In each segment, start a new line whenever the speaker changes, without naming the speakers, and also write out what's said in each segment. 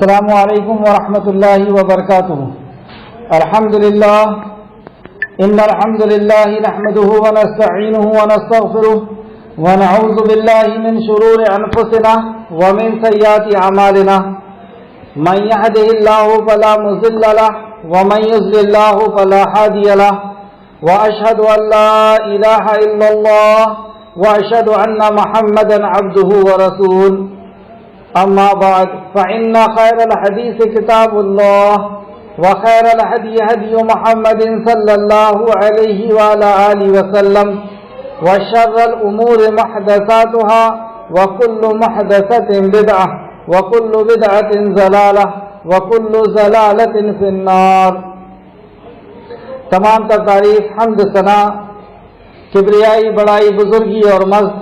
السلام علیکم ورحمۃ اللہ وبرکاتہ. الحمد للہ ان الحمد للہ نحمده ونستعینه ونستغفره ونعوذ باللہ من شرور انفسنا ومن سیئات اعمالنا من يهده الله فلا مضل له ومن يضلل الله فلا هادي له واشهد ان لا اله الا الله واشهد ان محمدا عبده ورسوله. اما بعد فان خير الحديث كتاب الله وخير الهدي هدي محمد صلى الله عليه وعلى اله وسلم وشر الامور محدثاتها وكل محدثة بدعة وكل بدعة ضلالة وكل ضلالة في النار. تمام تر تعریف حمد ثنا کبریائی بڑائی بزرگی اور مجد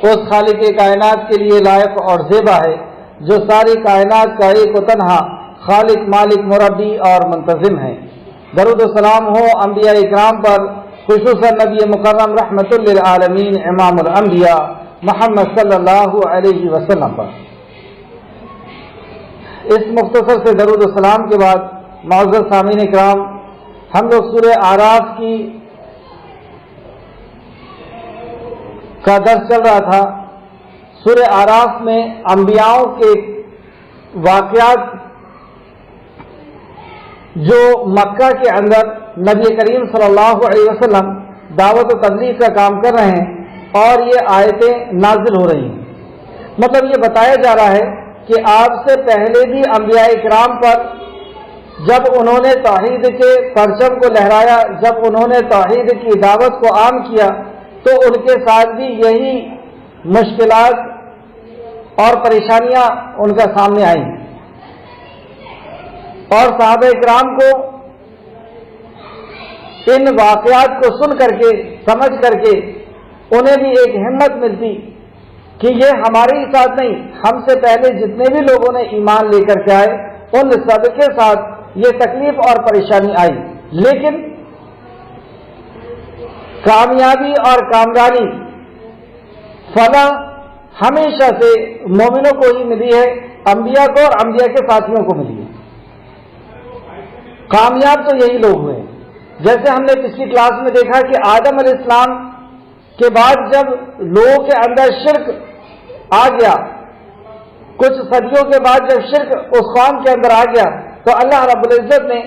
اس خالق کائنات کے لیے لائق اور زیبا ہے جو ساری کائنات کا ایک و تنہا خالق مالک مربی اور منتظم ہے. درود و سلام ہو انبیاء اکرام پر، خصوصاً نبی مکرم رحمت للعالمین امام الانبیاء محمد صلی اللہ علیہ وسلم پر. اس مختصر سے درود و سلام کے بعد معزز سامعین اکرام، ہم لوگ سورہ اعراف کا درس چل رہا تھا. سورہ اعراف میں انبیاءوں کے واقعات جو مکہ کے اندر نبی کریم صلی اللہ علیہ وسلم دعوت و تبلیغ کا کام کر رہے ہیں اور یہ آیتیں نازل ہو رہی ہیں. مطلب یہ بتایا جا رہا ہے کہ آپ سے پہلے بھی انبیاء اکرام پر جب انہوں نے توحید کے پرچم کو لہرایا، جب انہوں نے توحید کی دعوت کو عام کیا، تو ان کے ساتھ بھی یہی مشکلات اور پریشانیاں ان کا سامنے آئیں، اور صحابہ اکرام کو ان واقعات کو سن کر کے سمجھ کر کے انہیں بھی ایک ہمت ملتی کہ یہ ہمارے ہی ساتھ نہیں، ہم سے پہلے جتنے بھی لوگوں نے ایمان لے کر کے آئے ان سب کے ساتھ یہ تکلیف اور پریشانی آئی، لیکن کامیابی اور کامرانی فلاح ہمیشہ سے مومنوں کو ہی ملی ہے، انبیاء کو اور انبیاء کے ساتھیوں کو ملی ہے. کامیاب تو یہی لوگ ہوئے. جیسے ہم نے پچھلی کلاس میں دیکھا کہ آدم علیہ السلام کے بعد جب لوگوں کے اندر شرک آ گیا، کچھ صدیوں کے بعد جب شرک اس قوم کے اندر آ گیا، تو اللہ رب العزت نے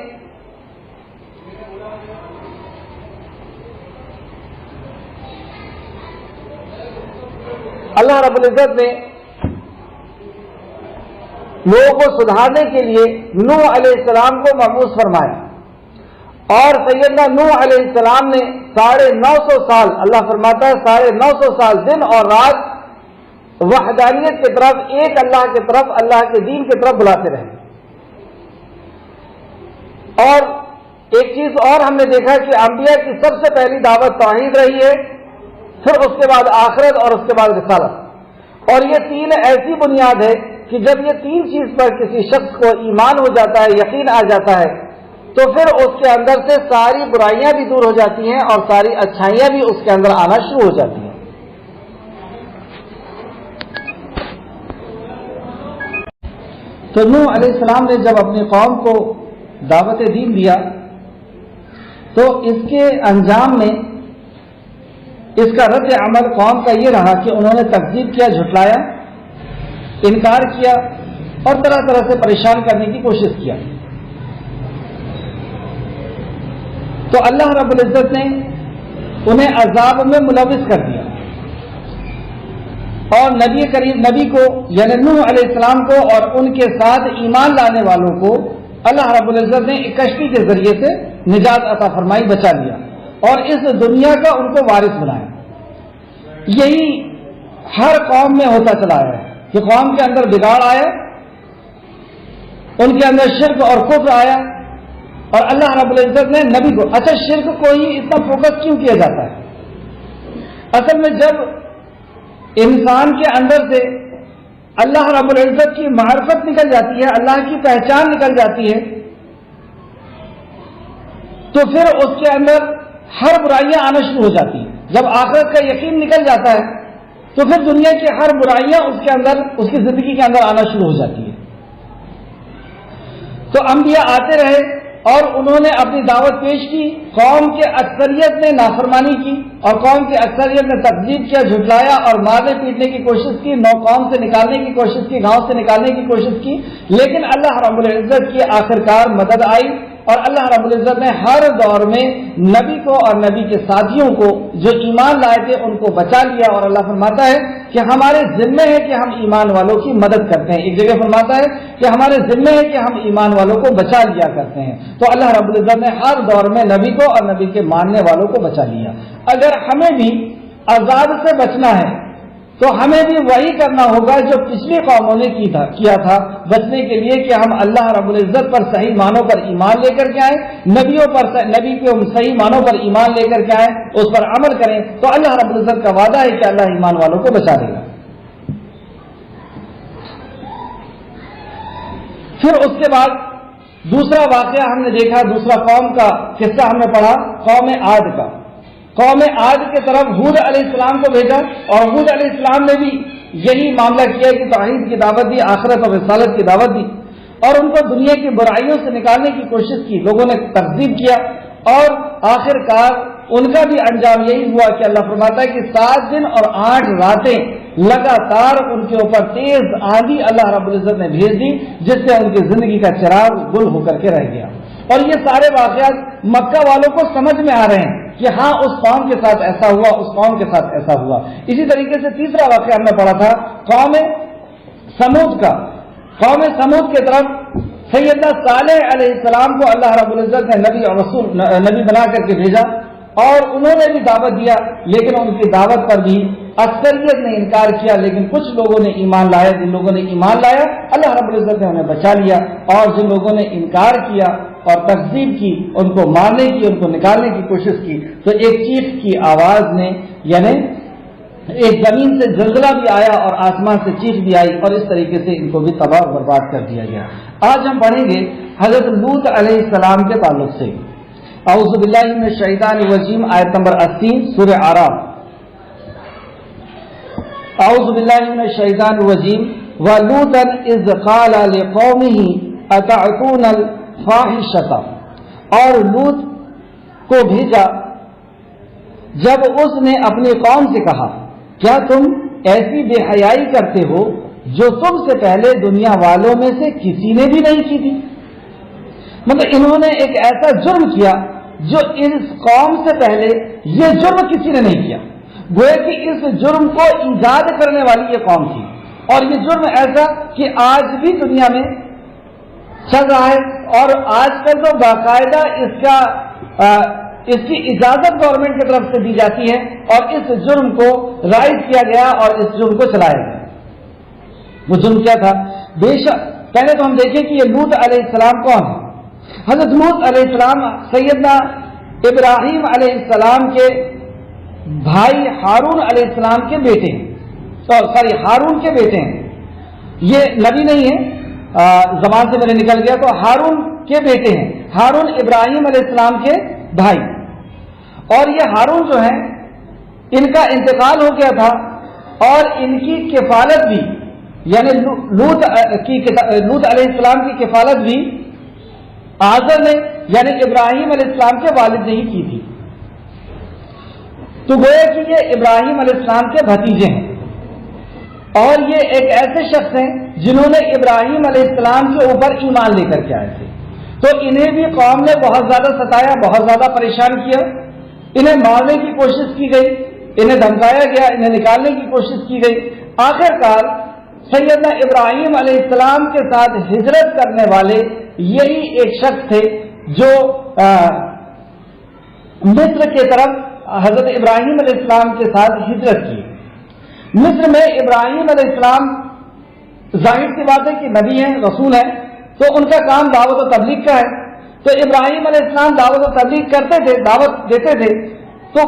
لوگوں کو سدھارنے کے لیے نوح علیہ السلام کو مبعوث فرمایا، اور سیدنا نوح علیہ السلام نے 950 سال، اللہ فرماتا ہے 950 سال دن اور رات وحدانیت کی طرف، ایک اللہ کی طرف، اللہ کے دین کی طرف بلاتے رہے. اور ایک چیز اور ہم نے دیکھا کہ انبیاء کی سب سے پہلی دعوت توحید رہی ہے، پھر اس کے بعد آخرت اور اس کے بعد رسالت. اور یہ تین ایسی بنیاد ہے کہ جب یہ تین چیز پر کسی شخص کو ایمان ہو جاتا ہے، یقین آ جاتا ہے، تو پھر اس کے اندر سے ساری برائیاں بھی دور ہو جاتی ہیں اور ساری اچھائیاں بھی اس کے اندر آنا شروع ہو جاتی ہیں. تو نوح علیہ السلام نے جب اپنی قوم کو دعوت دین دیا تو اس کے انجام میں اس کا رد عمل قوم کا یہ رہا کہ انہوں نے تکذیب کیا، جھٹلایا، انکار کیا اور طرح طرح سے پریشان کرنے کی کوشش کیا. تو اللہ رب العزت نے انہیں عذاب میں ملوث کر دیا، اور نبی کو یعنی نوح علیہ السلام کو اور ان کے ساتھ ایمان لانے والوں کو اللہ رب العزت نے ایک کشتی کے ذریعے سے نجات عطا فرمائی، بچا لیا اور اس دنیا کا ان کو وارث بنایا. یہی ہر قوم میں ہوتا چلا ہے کہ قوم کے اندر بگاڑ آیا، ان کے اندر شرک اور کفر آیا، اور اللہ رب العزت نے نبی کو، اچھا شرک کو ہی اتنا فوکس کیوں کیا جاتا ہے؟ اصل میں جب انسان کے اندر سے اللہ رب العزت کی معرفت نکل جاتی ہے، اللہ کی پہچان نکل جاتی ہے، تو پھر اس کے اندر ہر برائیاں آنا شروع ہو جاتی ہیں. جب آخرت کا یقین نکل جاتا ہے تو پھر دنیا کی ہر برائیاں اس کے اندر، اس کی زندگی کے اندر آنا شروع ہو جاتی ہے. تو انبیاء آتے رہے اور انہوں نے اپنی دعوت پیش کی، قوم کے اکثریت نے نافرمانی کی اور قوم کی اکثریت نے تکذیب کیا، جھٹلایا اور مارنے پیٹنے کی کوشش کی، نو قوم سے نکالنے کی کوشش کی، گاؤں سے نکالنے کی کوشش کی، لیکن اللہ رب العزت کی آخرکار مدد آئی اور اللہ رب العزت نے ہر دور میں نبی کو اور نبی کے ساتھیوں کو جو ایمان لائے تھے ان کو بچا لیا، اور اللہ فرماتا ہے کہ ہمارے ذمے ہے کہ ہم ایمان والوں کی مدد کرتے ہیں۔ ایک جگہ فرماتا ہے کہ ہمارے ذمے ہے کہ ہم ایمان والوں کو بچا لیا کرتے ہیں۔ تو اللہ رب العزت نے ہر دور میں نبی کو اور نبی کے ماننے والوں کو بچا لیا۔ اگر ہمیں بھی عذاب سے بچنا ہے تو ہمیں بھی وہی کرنا ہوگا جو پچھلی قوموں نے کیا تھا، بچنے کے لیے کہ ہم اللہ رب العزت پر صحیح معنوں پر ایمان لے کر کے آئیں، نبی کے صحیح معنوں پر ایمان لے کر کے آئیں، اس پر عمل کریں، تو اللہ رب العزت کا وعدہ ہے کہ اللہ ایمان والوں کو بچا لے گا۔ پھر اس کے بعد دوسرا واقعہ ہم نے دیکھا، دوسرا قوم کا قصہ ہم نے پڑھا، قوم عاد کا۔ قوم عاد کے طرف ہود علیہ السلام کو بھیجا اور ہود علیہ السلام نے بھی یہی معاملہ کیا کہ توحید کی دعوت دی، آخرت اور رسالت کی دعوت دی اور ان کو دنیا کی برائیوں سے نکالنے کی کوشش کی، لوگوں نے تکذیب کیا اور آخر کار ان کا بھی انجام یہی ہوا کہ اللہ فرماتا ہے کہ 7 دن اور 8 راتیں لگاتار ان کے اوپر تیز آندھی اللہ رب العزت نے بھیج دی، جس سے ان کی زندگی کا چراغ گل ہو کر کے رہ گیا۔ اور یہ سارے واقعات مکہ والوں کو سمجھ میں آ رہے ہیں کہ ہاں اس قوم کے ساتھ ایسا ہوا، اس قوم کے ساتھ ایسا ہوا۔ اسی طریقے سے تیسرا واقعہ ہم نے پڑھا تھا قوم سمود کا۔ قوم سمود کی طرف سیدنا صالح علیہ السلام کو اللہ رب العزت نے نبی بنا کر کے بھیجا اور انہوں نے بھی دعوت دیا، لیکن ان کی دعوت پر بھی اکثریت نے انکار کیا، لیکن کچھ لوگوں نے ایمان لایا۔ جن لوگوں نے ایمان لایا اللہ رب العزت نے انہیں بچا لیا، اور جن لوگوں نے انکار کیا اور تکذیب کی، ان کو مارنے کی، ان کو نکالنے کی کوشش کی، تو ایک چیخ کی آواز نے، یعنی ایک زمین سے زلزلہ بھی آیا اور آسمان سے چیخ بھی آئی، اور اس طریقے سے ان کو بھی تباہ و برباد کر دیا گیا۔ آج ہم پڑھیں گے حضرت لوط علیہ السلام کے تعلق سے۔ اعوذ باللہ من الشیطان الرجیم، آیت نمبر 80 سورہ اعراف۔ اعوذ باللہ من الشیطان الرجیم وَلُوطًا اذ قَالَ لِقَوْمِهِ أَتَعْتُونَ الْفَاحِشَةَ، اور لوط کو بھیجا جب اس نے اپنی قوم سے کہا کیا تم ایسی بے حیائی کرتے ہو جو تم سے پہلے دنیا والوں میں سے کسی نے بھی نہیں کی تھی۔ مطلب انہوں نے ایک ایسا جرم کیا جو اس قوم سے پہلے یہ جرم کسی نے نہیں کیا، گویا کہ اس جرم کو ایجاد کرنے والی یہ قوم تھی، اور یہ جرم ایسا کہ آج بھی دنیا میں چل رہا ہے، اور آج کل تو باقاعدہ اس کی اجازت گورنمنٹ کی طرف سے دی جاتی ہے، اور اس جرم کو رائج کیا گیا اور اس جرم کو چلایا گیا۔ وہ جرم کیا تھا؟ بے شک پہلے تو ہم دیکھیں کہ یہ لوط علیہ السلام کون ہے۔ حضرت لوط علیہ السلام سیدنا ابراہیم علیہ السلام کے بھائی ہارون علیہ السلام کے بیٹے ہیں، ہارون کے بیٹے ہیں۔ یہ نبی نہیں ہے، زبان سے میرے نکل گیا، تو ہارون کے بیٹے ہیں۔ ہارون ابراہیم علیہ السلام کے بھائی، اور یہ ہارون جو ہیں ان کا انتقال ہو گیا تھا، اور ان کی کفالت بھی، یعنی لوط علیہ السلام کی کفالت بھی آزر نے، یعنی ابراہیم علیہ السلام کے والد نے ہی کی تھی۔ تو گویا کہ یہ ابراہیم علیہ السلام کے بھتیجے ہیں، اور یہ ایک ایسے شخص ہیں جنہوں نے ابراہیم علیہ السلام کے اوپر ایمان لے کر کے آئے تھے۔ تو انہیں بھی قوم نے بہت زیادہ ستایا، بہت زیادہ پریشان کیا، انہیں مارنے کی کوشش کی گئی، انہیں دھمکایا گیا، انہیں نکالنے کی کوشش کی گئی۔ آخر کار سیدنا ابراہیم علیہ السلام کے ساتھ ہجرت کرنے والے یہی ایک شخص تھے جو مصر کی طرف حضرت ابراہیم علیہ السلام کے ساتھ ہجرت کی۔ مصر میں ابراہیم علیہ السلام ظاہر سی بات ہے کہ نبی ہیں، رسول ہیں، تو ان کا کام دعوت و تبلیغ کا ہے۔ تو ابراہیم علیہ السلام دعوت و تبلیغ کرتے تھے، دعوت دیتے تھے، تو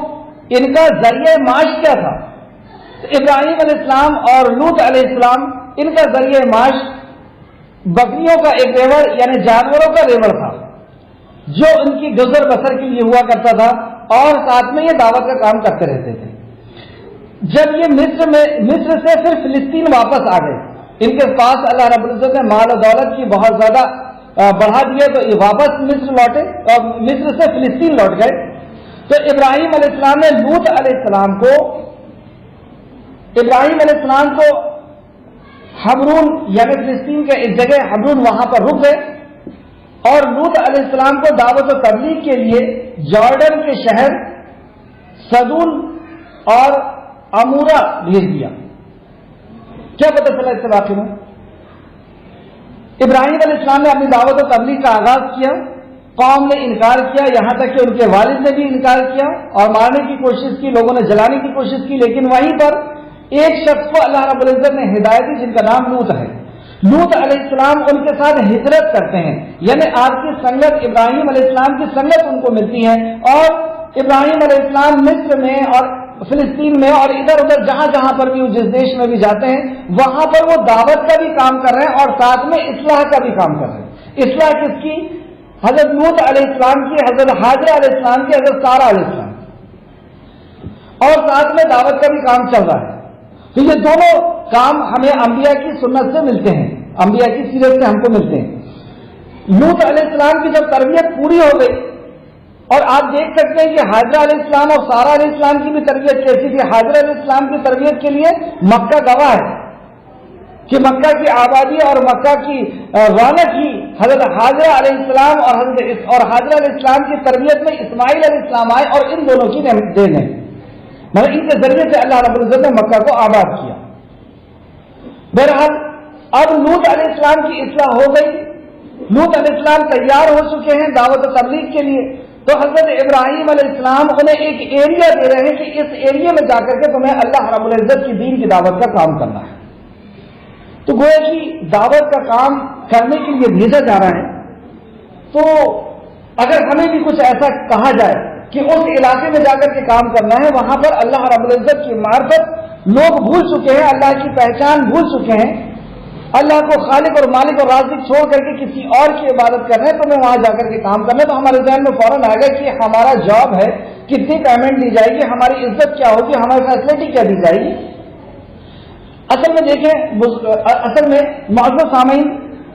ان کا ذریعہ معاش کیا تھا؟ ابراہیم علیہ السلام اور لوط علیہ السلام، ان کا ذریعہ معاش بکریوں کا ایک ریوڑ، یعنی جانوروں کا ریوڑ تھا، جو ان کی گزر بسر کے لیے ہوا کرتا تھا، اور ساتھ میں یہ دعوت کا کام کرتے رہتے تھے۔ جب یہ مصر سے پھر فلسطین واپس آ گئے، ان کے پاس اللہ رب العزت نے مال و دولت کی بہت زیادہ بڑھا دیا تو یہ واپس مصر لوٹے اور مصر سے فلسطین لوٹ گئے. تو ابراہیم علیہ السلام نے لوط علیہ السلام کو حبرون یعنی فلسطین کے ایک جگہ حبرون وہاں پر رک گئے اور لوط علیہ السلام کو دعوت و تبلیغ کے لیے جارڈن کے شہر سدون اور امورا بھیج دیا. کیا پتہ چلا اس سے واقعے میں؟ ابراہیم علیہ السلام نے اپنی دعوت و تبلیغ کا آغاز کیا، قوم نے انکار کیا، یہاں تک کہ ان کے والد نے بھی انکار کیا اور مارنے کی کوشش کی، لوگوں نے جلانے کی کوشش کی. لیکن وہیں پر ایک شخص کو اللہ رب العزت نے ہدایت دی جن کا نام لوط ہے. لوط علیہ السلام ان کے ساتھ ہجرت کرتے ہیں، یعنی آپ کی سنگت ابراہیم علیہ السلام کی سنگت ان کو ملتی ہے اور ابراہیم علیہ السلام مصر میں اور فلسطین میں اور ادھر ادھر جہاں جہاں پر بھی جس دیش میں بھی جاتے ہیں وہاں پر وہ دعوت کا بھی کام کر رہے ہیں اور ساتھ میں اصلاح کا بھی کام کر رہے ہیں. اصلاح کس کی؟ حضرت لوط علیہ السلام کی، حضرت حاجرہ علیہ السلام کی، حضرت سارہ علیہ السلام، اور ساتھ میں دعوت کا بھی کام چل رہا ہے. تو یہ دونوں کام ہمیں انبیاء کی سنت سے ملتے ہیں، انبیاء کی سیرت سے ہم کو ملتے ہیں. لوط علیہ السلام کی جب تربیت پوری ہو گئی اور آپ دیکھ سکتے ہیں کہ حاجرہ علیہ السلام اور سارہ علیہ السلام کی بھی تربیت کیسی تھی. حاجرہ علیہ السلام کی تربیت کے لیے مکہ گواہ ہے کہ مکہ کی آبادی اور مکہ کی رونق ہی حضرت حاجرہ علیہ السلام اور حاجرہ علیہ السلام کی تربیت میں اسماعیل علیہ السلام آئے اور ان دونوں کی دین ہے، مگر ان کے ذریعے سے اللہ رب العزت نے مکہ کو آباد کیا. بہرحال اب لوط علیہ السلام کی اصلاح ہو گئی، لوط علیہ السلام تیار ہو چکے ہیں دعوت و تبلیغ کے لیے. تو حضرت ابراہیم علیہ السلام انہیں ایک ایریا دے رہے ہیں کہ اس ایریا میں جا کر کے تمہیں اللہ رب العزت کی دین کی دعوت کا کام کرنا ہے. تو گویا کہ دعوت کا کام کرنے کے لیے بھیجا جا رہا ہے. تو اگر ہمیں بھی کچھ ایسا کہا جائے کہ اس علاقے میں جا کر کے کام کرنا ہے، وہاں پر اللہ رب العزت کی معرفت لوگ بھول چکے ہیں، اللہ کی پہچان بھول چکے ہیں، اللہ کو خالق اور مالک اور رازق چھوڑ کر کے کسی اور کی عبادت کر رہے ہیں، تو میں وہاں جا کر کے کام کرنا ہے. تو ہمارے ذہن میں فوراً آ گیا کہ ہمارا جاب ہے، کتنی پیمنٹ دی جائے گی، ہماری عزت کیا ہوگی، ہماری فیسلٹی کیا دی جائے گی. اصل میں دیکھیں، اصل میں معزز سامعین،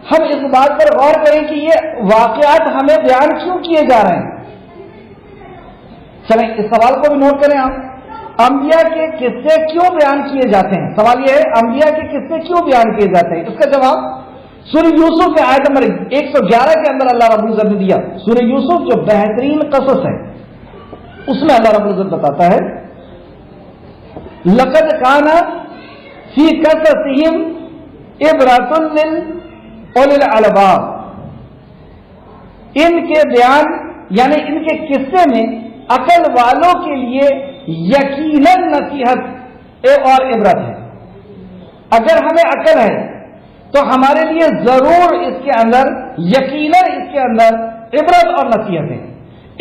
ہم اس بات پر غور کریں کہ یہ واقعات ہمیں بیان کیوں کیے جا رہے ہیں. چلیں اس سوال کو بھی نوٹ کریں آپ. انبیاء کے قصے کیوں بیان کیے جاتے ہیں؟ سوال یہ ہے انبیاء کے قصے کیوں بیان کیے جاتے ہیں. اس کا جواب سورہ یوسف کے آیت نمبر 111 کے اندر اللہ رب العزت نے دیا. سورہ یوسف جو بہترین قصص ہے اس میں اللہ رب العزت بتاتا ہے لقد کان فی قصصہم عبرۃ لأولی الالباب. ان کے بیان یعنی ان کے قصے میں عقل والوں کے لیے یقیناً نصیحت اور عبرت ہے. اگر ہمیں عقل ہے تو ہمارے لیے ضرور اس کے اندر یقیناً اس کے اندر عبرت اور نصیحت ہے.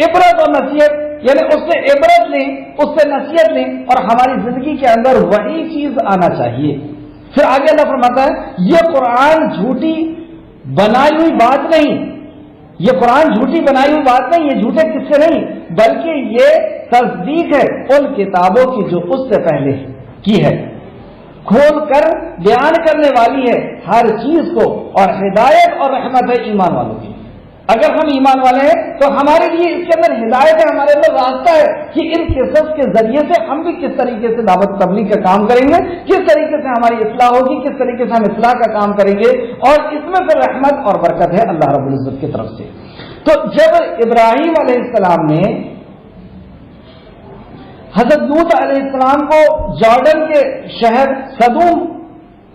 عبرت اور نصیحت یعنی اس سے عبرت لیں، اس سے نصیحت لیں اور ہماری زندگی کے اندر وہی چیز آنا چاہیے. پھر آگے اللہ فرماتا ہے یہ قرآن جھوٹی بنائی ہوئی بات نہیں، یہ قرآن جھوٹی بنائی ہوئی بات نہیں، یہ جھوٹے قصے نہیں، بلکہ یہ تصدیق ہے ان کتابوں کی جو اس سے پہلے کی ہے، کھول کر بیان کرنے والی ہے ہر چیز کو اور ہدایت اور رحمت ہے ایمان والوں کی. اگر ہم ایمان والے ہیں تو ہمارے لیے اس کے اندر ہدایت ہے، ہمارے اندر راستہ ہے کہ ان قصص کے ذریعے سے ہم بھی کس طریقے سے دعوت تبلیغ کا کام کریں گے، کس طریقے سے ہماری اصلاح ہوگی، کس طریقے سے ہم اصلاح کا کام کریں گے، اور اس میں پھر رحمت اور برکت ہے اللہ رب العزت کی طرف سے. تو جب ابراہیم علیہ السلام نے حضرت لوط علیہ السلام کو جارڈن کے شہر سدوم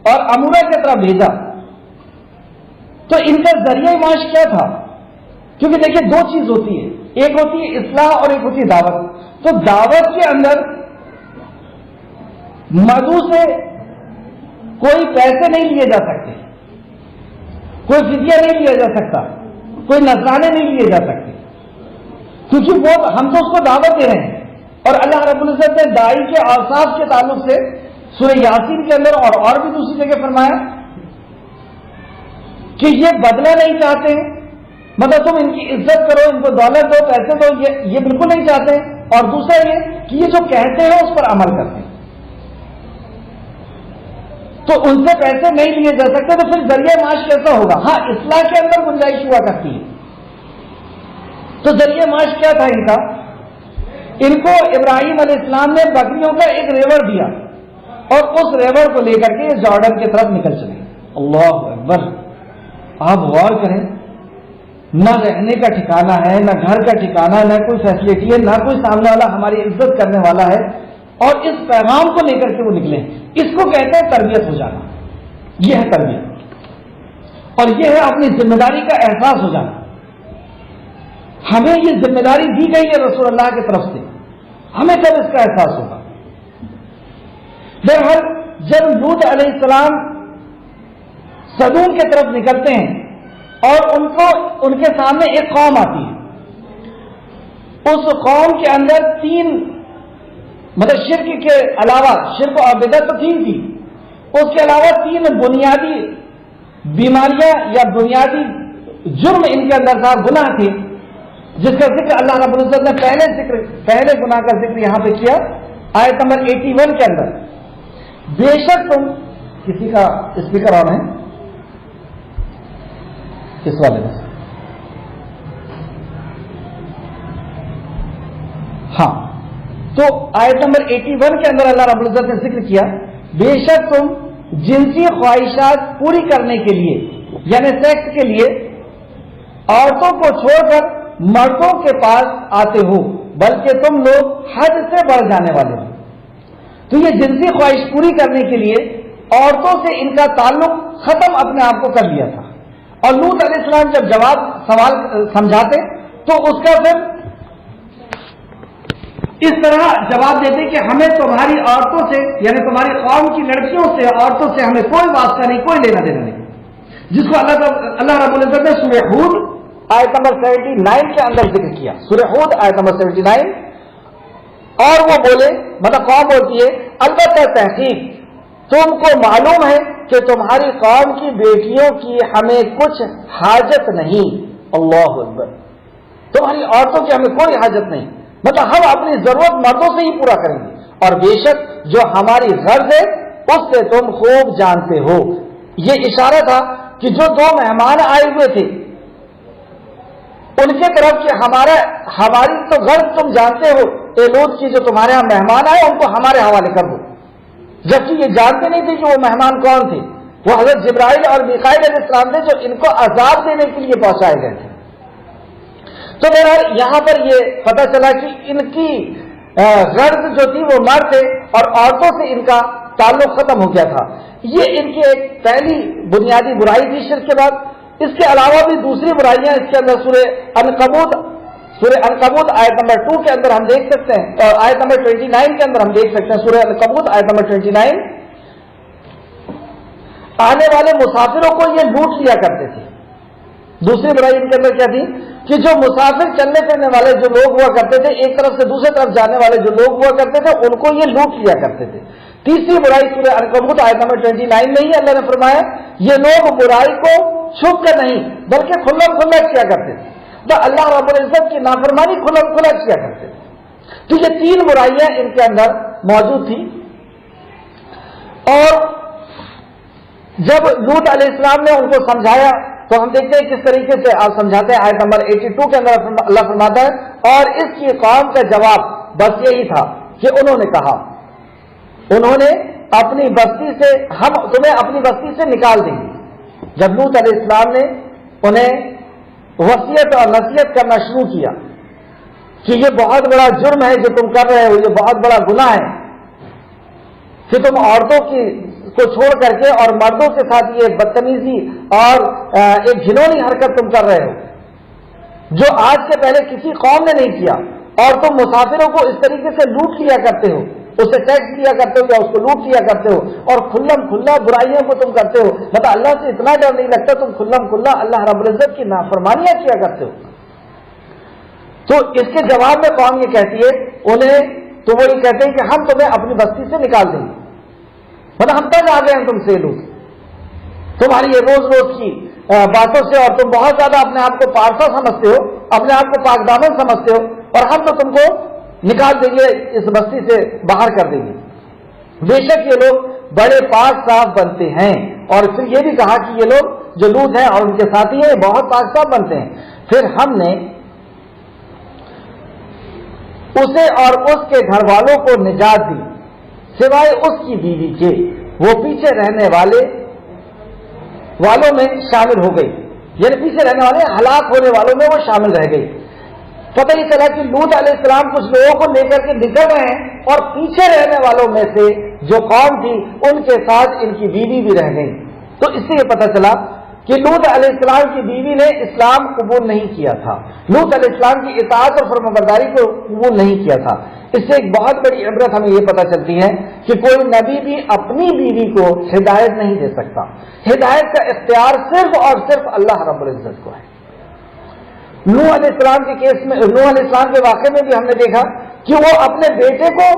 اور امورا کی طرف بھیجا تو ان کا ذریعہ معاش کیا تھا؟ کیونکہ دیکھیں دو چیز ہوتی ہے، ایک ہوتی ہے اصلاح اور ایک ہوتی ہے دعوت. تو دعوت کے اندر مدعو سے کوئی پیسے نہیں لیے جا سکتے، کوئی فدیہ نہیں لیا جا سکتا، کوئی نذرانے نہیں لیے جا سکتے، کیونکہ وہ ہم تو اس کو دعوت دے رہے ہیں. اور اللہ رب العزت نے داعی کے اوصاف کے تعلق سے سورہ یاسین کے اندر اور بھی دوسری جگہ فرمایا کہ یہ بدلہ نہیں چاہتے ہیں، مطلب تم ان کی عزت کرو، ان کو دولت دو، پیسے دو، یہ بالکل نہیں چاہتے ہیں. اور دوسرا یہ کہ یہ جو کہتے ہیں اس پر عمل کرتے ہیں. تو ان سے پیسے نہیں لیے جا سکتے تو پھر ذریعہ معاش کیسا ہوگا؟ ہاں اصلاح کے اندر گنجائش ہوا کرتی ہے. تو ذریعہ معاش کیا تھا ان کا؟ ان کو ابراہیم علیہ السلام نے بکریوں کا ایک ریوڑ دیا اور اس ریوڑ کو لے کر کے جارڈن کی طرف نکل چلے. اللہ اکبر. آپ غور کریں، نہ رہنے کا ٹھکانہ ہے، نہ گھر کا ٹھکانہ، نہ کوئی فیسلٹی ہے، نہ کوئی سامنے والا ہماری عزت کرنے والا ہے، اور اس پیغام کو لے کر کے وہ نکلے. اس کو کہتے ہیں تربیت ہو جانا. یہ ہے تربیت، اور یہ ہے اپنی ذمہ داری کا احساس ہو جانا. ہمیں یہ ذمہ داری دی گئی ہے رسول اللہ کی طرف سے، ہمیں کب اس کا احساس ہوگا؟ بہرحال جب لوط علیہ السلام سدوم کی طرف نکلتے ہیں اور ان کے سامنے ایک قوم آتی ہے، اس قوم کے اندر مطلب شرک کے علاوہ، شرک اور بدعت تو تھی، اس کے علاوہ 3 بنیادی بیماریاں یا بنیادی جرم ان کے اندر تھا، گناہ تھے، جس کا ذکر اللہ رب العزت نے پہلے گناہ کا ذکر یہاں پہ کیا آیت نمبر 81 کے اندر. بے شک تم، کسی کا اسپیکر آن ہے اس والے میں؟ ہاں. تو آیت نمبر 81 کے اندر اللہ رب العزت نے ذکر کیا، بے شک تم جنسی خواہشات پوری کرنے کے لیے، یعنی سیکس کے لیے، عورتوں کو چھوڑ کر مردوں کے پاس آتے ہو، بلکہ تم لوگ حد سے بڑھ جانے والے ہو. تو یہ جنسی خواہش پوری کرنے کے لیے عورتوں سے ان کا تعلق ختم اپنے آپ کو کر لیا تھا. اور لوط علیہ السلام جب سوال سمجھاتے تو اس کا پھر اس طرح جواب دیتے کہ ہمیں تمہاری عورتوں سے، یعنی تمہاری قوم کی لڑکیوں سے، عورتوں سے ہمیں کوئی واسطہ نہیں، کوئی لینا دینا نہیں. جس کو اللہ رب العزت نے سورہ ہود آیت نمبر 79 کے اندر ذکر کیا. سورہ ہود آیت نمبر 79. اور وہ بولے، مطلب قوم بولتی ہے، البتہ تحقیق تم کو معلوم ہے کہ تمہاری قوم کی بیٹیوں کی ہمیں کچھ حاجت نہیں. اللہ اکبر. تمہاری عورتوں کی ہمیں کوئی حاجت نہیں، مطلب ہم اپنی ضرورت مردوں سے ہی پورا کریں گے، اور بے شک جو ہماری غرض ہے اس سے تم خوب جانتے ہو. یہ اشارہ تھا کہ جو 2 مہمان آئے ہوئے تھے ان کے طرف کہ ہماری تو غرض تم جانتے ہو اے لوط کی، جو تمہارے ہاں مہمان آئے ان کو ہمارے حوالے کر دو. جبکہ یہ جانتے نہیں تھے کہ وہ مہمان کون تھے. وہ حضرت جبرائیل اور میکائیل علیہ السلام تھے جو ان کو عذاب دینے کے لیے پہنچائے گئے تھے. تو بہرحال یہاں پر یہ پتہ چلا کہ ان کی غرض جو تھی وہ مرد تھے اور عورتوں سے ان کا تعلق ختم ہو گیا تھا. یہ ان کی ایک پہلی بنیادی برائی تھی شرک کے بعد. اس کے علاوہ بھی دوسری برائیاں اس کے اندر سورہ عنکبوت آیت نمبر 2 کے اندر ہم دیکھ سکتے ہیں، اور آیت نمبر 29 کے اندر ہم دیکھ سکتے ہیں. سورہ عنکبوت آیت نمبر 29. آنے والے مسافروں کو یہ لوٹ لیا کرتے تھے. دوسری برائی ان کے اندر کیا تھی کہ جو مسافر چلنے پھرنے والے جو لوگ ہوا کرتے تھے، ایک طرف سے دوسری طرف جانے والے جو لوگ ہوا کرتے تھے، ان کو یہ لوٹ لیا کرتے تھے. تیسری برائی سورہ عنکبوت آیت نمبر 29 میں ہی اللہ نے فرمایا یہ لوگ برائی کو چھپ کر نہیں بلکہ کھلم کھلا کیا کرتے تھے. تو اللہ رب العزت کی نافرمانی کھلم کھلا کیا کرتے تھے. تو یہ 3 برائیاں ان کے اندر موجود تھی. اور جب لوط علیہ السلام نے ان کو سمجھایا تو ہم دیکھتے ہیں کس طریقے سے آپ سمجھاتے ہیں. آیت نمبر 82 کے اندر اللہ فرماتا ہے اور اس کی قوم کا جواب بس یہی تھا کہ انہوں نے کہا، انہوں نے اپنی بستی سے، ہم تمہیں اپنی بستی سے نکال دیں گے. جب لوط علیہ السلام نے انہیں وصیت اور نصیحت کرنا شروع کیا کہ یہ بہت بڑا جرم ہے جو تم کر رہے ہو، یہ بہت بڑا گناہ ہے کہ تم عورتوں کو چھوڑ کر کے اور مردوں کے ساتھ یہ بدتمیزی اور ایک گھنونی حرکت تم کر رہے ہو جو آج سے پہلے کسی قوم نے نہیں کیا، اور تم مسافروں کو اس طریقے سے لوٹ لیا کرتے ہو، اسے ٹیکس دیا کرتے ہو یا اس کو لوٹ لیا کرتے ہو، اور کھلم کھلا برائیوں کو تم کرتے ہو. مطلب اللہ سے اتنا ڈر نہیں لگتا، تم کھلم کھلا اللہ رب العزت کی نافرمانیاں کیا کرتے ہو. تو اس کے جواب میں قوم یہ کہتی ہے انہیں، تو وہ یہ کہتے ہیں کہ ہم تمہیں اپنی بستی سے نکال دیں گے. مطلب ہم تک آ گئے ہیں تم سے لوگ، تمہاری یہ روز روز کی باتوں سے، اور تم بہت زیادہ اپنے آپ کو پارسا سمجھتے ہو، اپنے آپ کو پاک دامن سمجھتے ہو، اور ہم تو تم کو نکال دیں گے، اس بستی سے باہر کر دیں گے. بے شک یہ لوگ بڑے پاک صاف بنتے ہیں. اور پھر یہ بھی کہا کہ یہ لوگ جو لوط ہیں اور ان کے ساتھی ہیں بہت پاک صاف بنتے ہیں. پھر ہم نے اسے اور اس کے گھر والوں کو نجات دی سوائے اس کی بیوی کے، وہ پیچھے رہنے والوں میں شامل ہو گئی. یعنی پیچھے رہنے والے ہلاک ہونے والوں میں وہ شامل رہ گئی. پتہ یہ چلا کہ لوط علیہ السلام کچھ لوگوں کو لے کر کے نکل رہے ہیں اور پیچھے رہنے والوں میں سے جو قوم تھی ان کے ساتھ ان کی بیوی بھی رہ گئی. تو اس سے یہ پتہ چلا کہ لوط علیہ السلام کی بیوی نے اسلام قبول نہیں کیا تھا، لوط علیہ السلام کی اطاعت اور فرمانبرداری کو قبول نہیں کیا تھا. اس سے ایک بہت بڑی عبرت ہمیں یہ پتہ چلتی ہے کہ کوئی نبی بھی اپنی بیوی کو ہدایت نہیں دے سکتا. ہدایت کا اختیار صرف اور صرف اللہ رب العزت کو ہے. نوح علیہ السلام کے کیس میں، نوح علیہ السلام کے واقعے میں بھی ہم نے دیکھا کہ وہ اپنے بیٹے کو،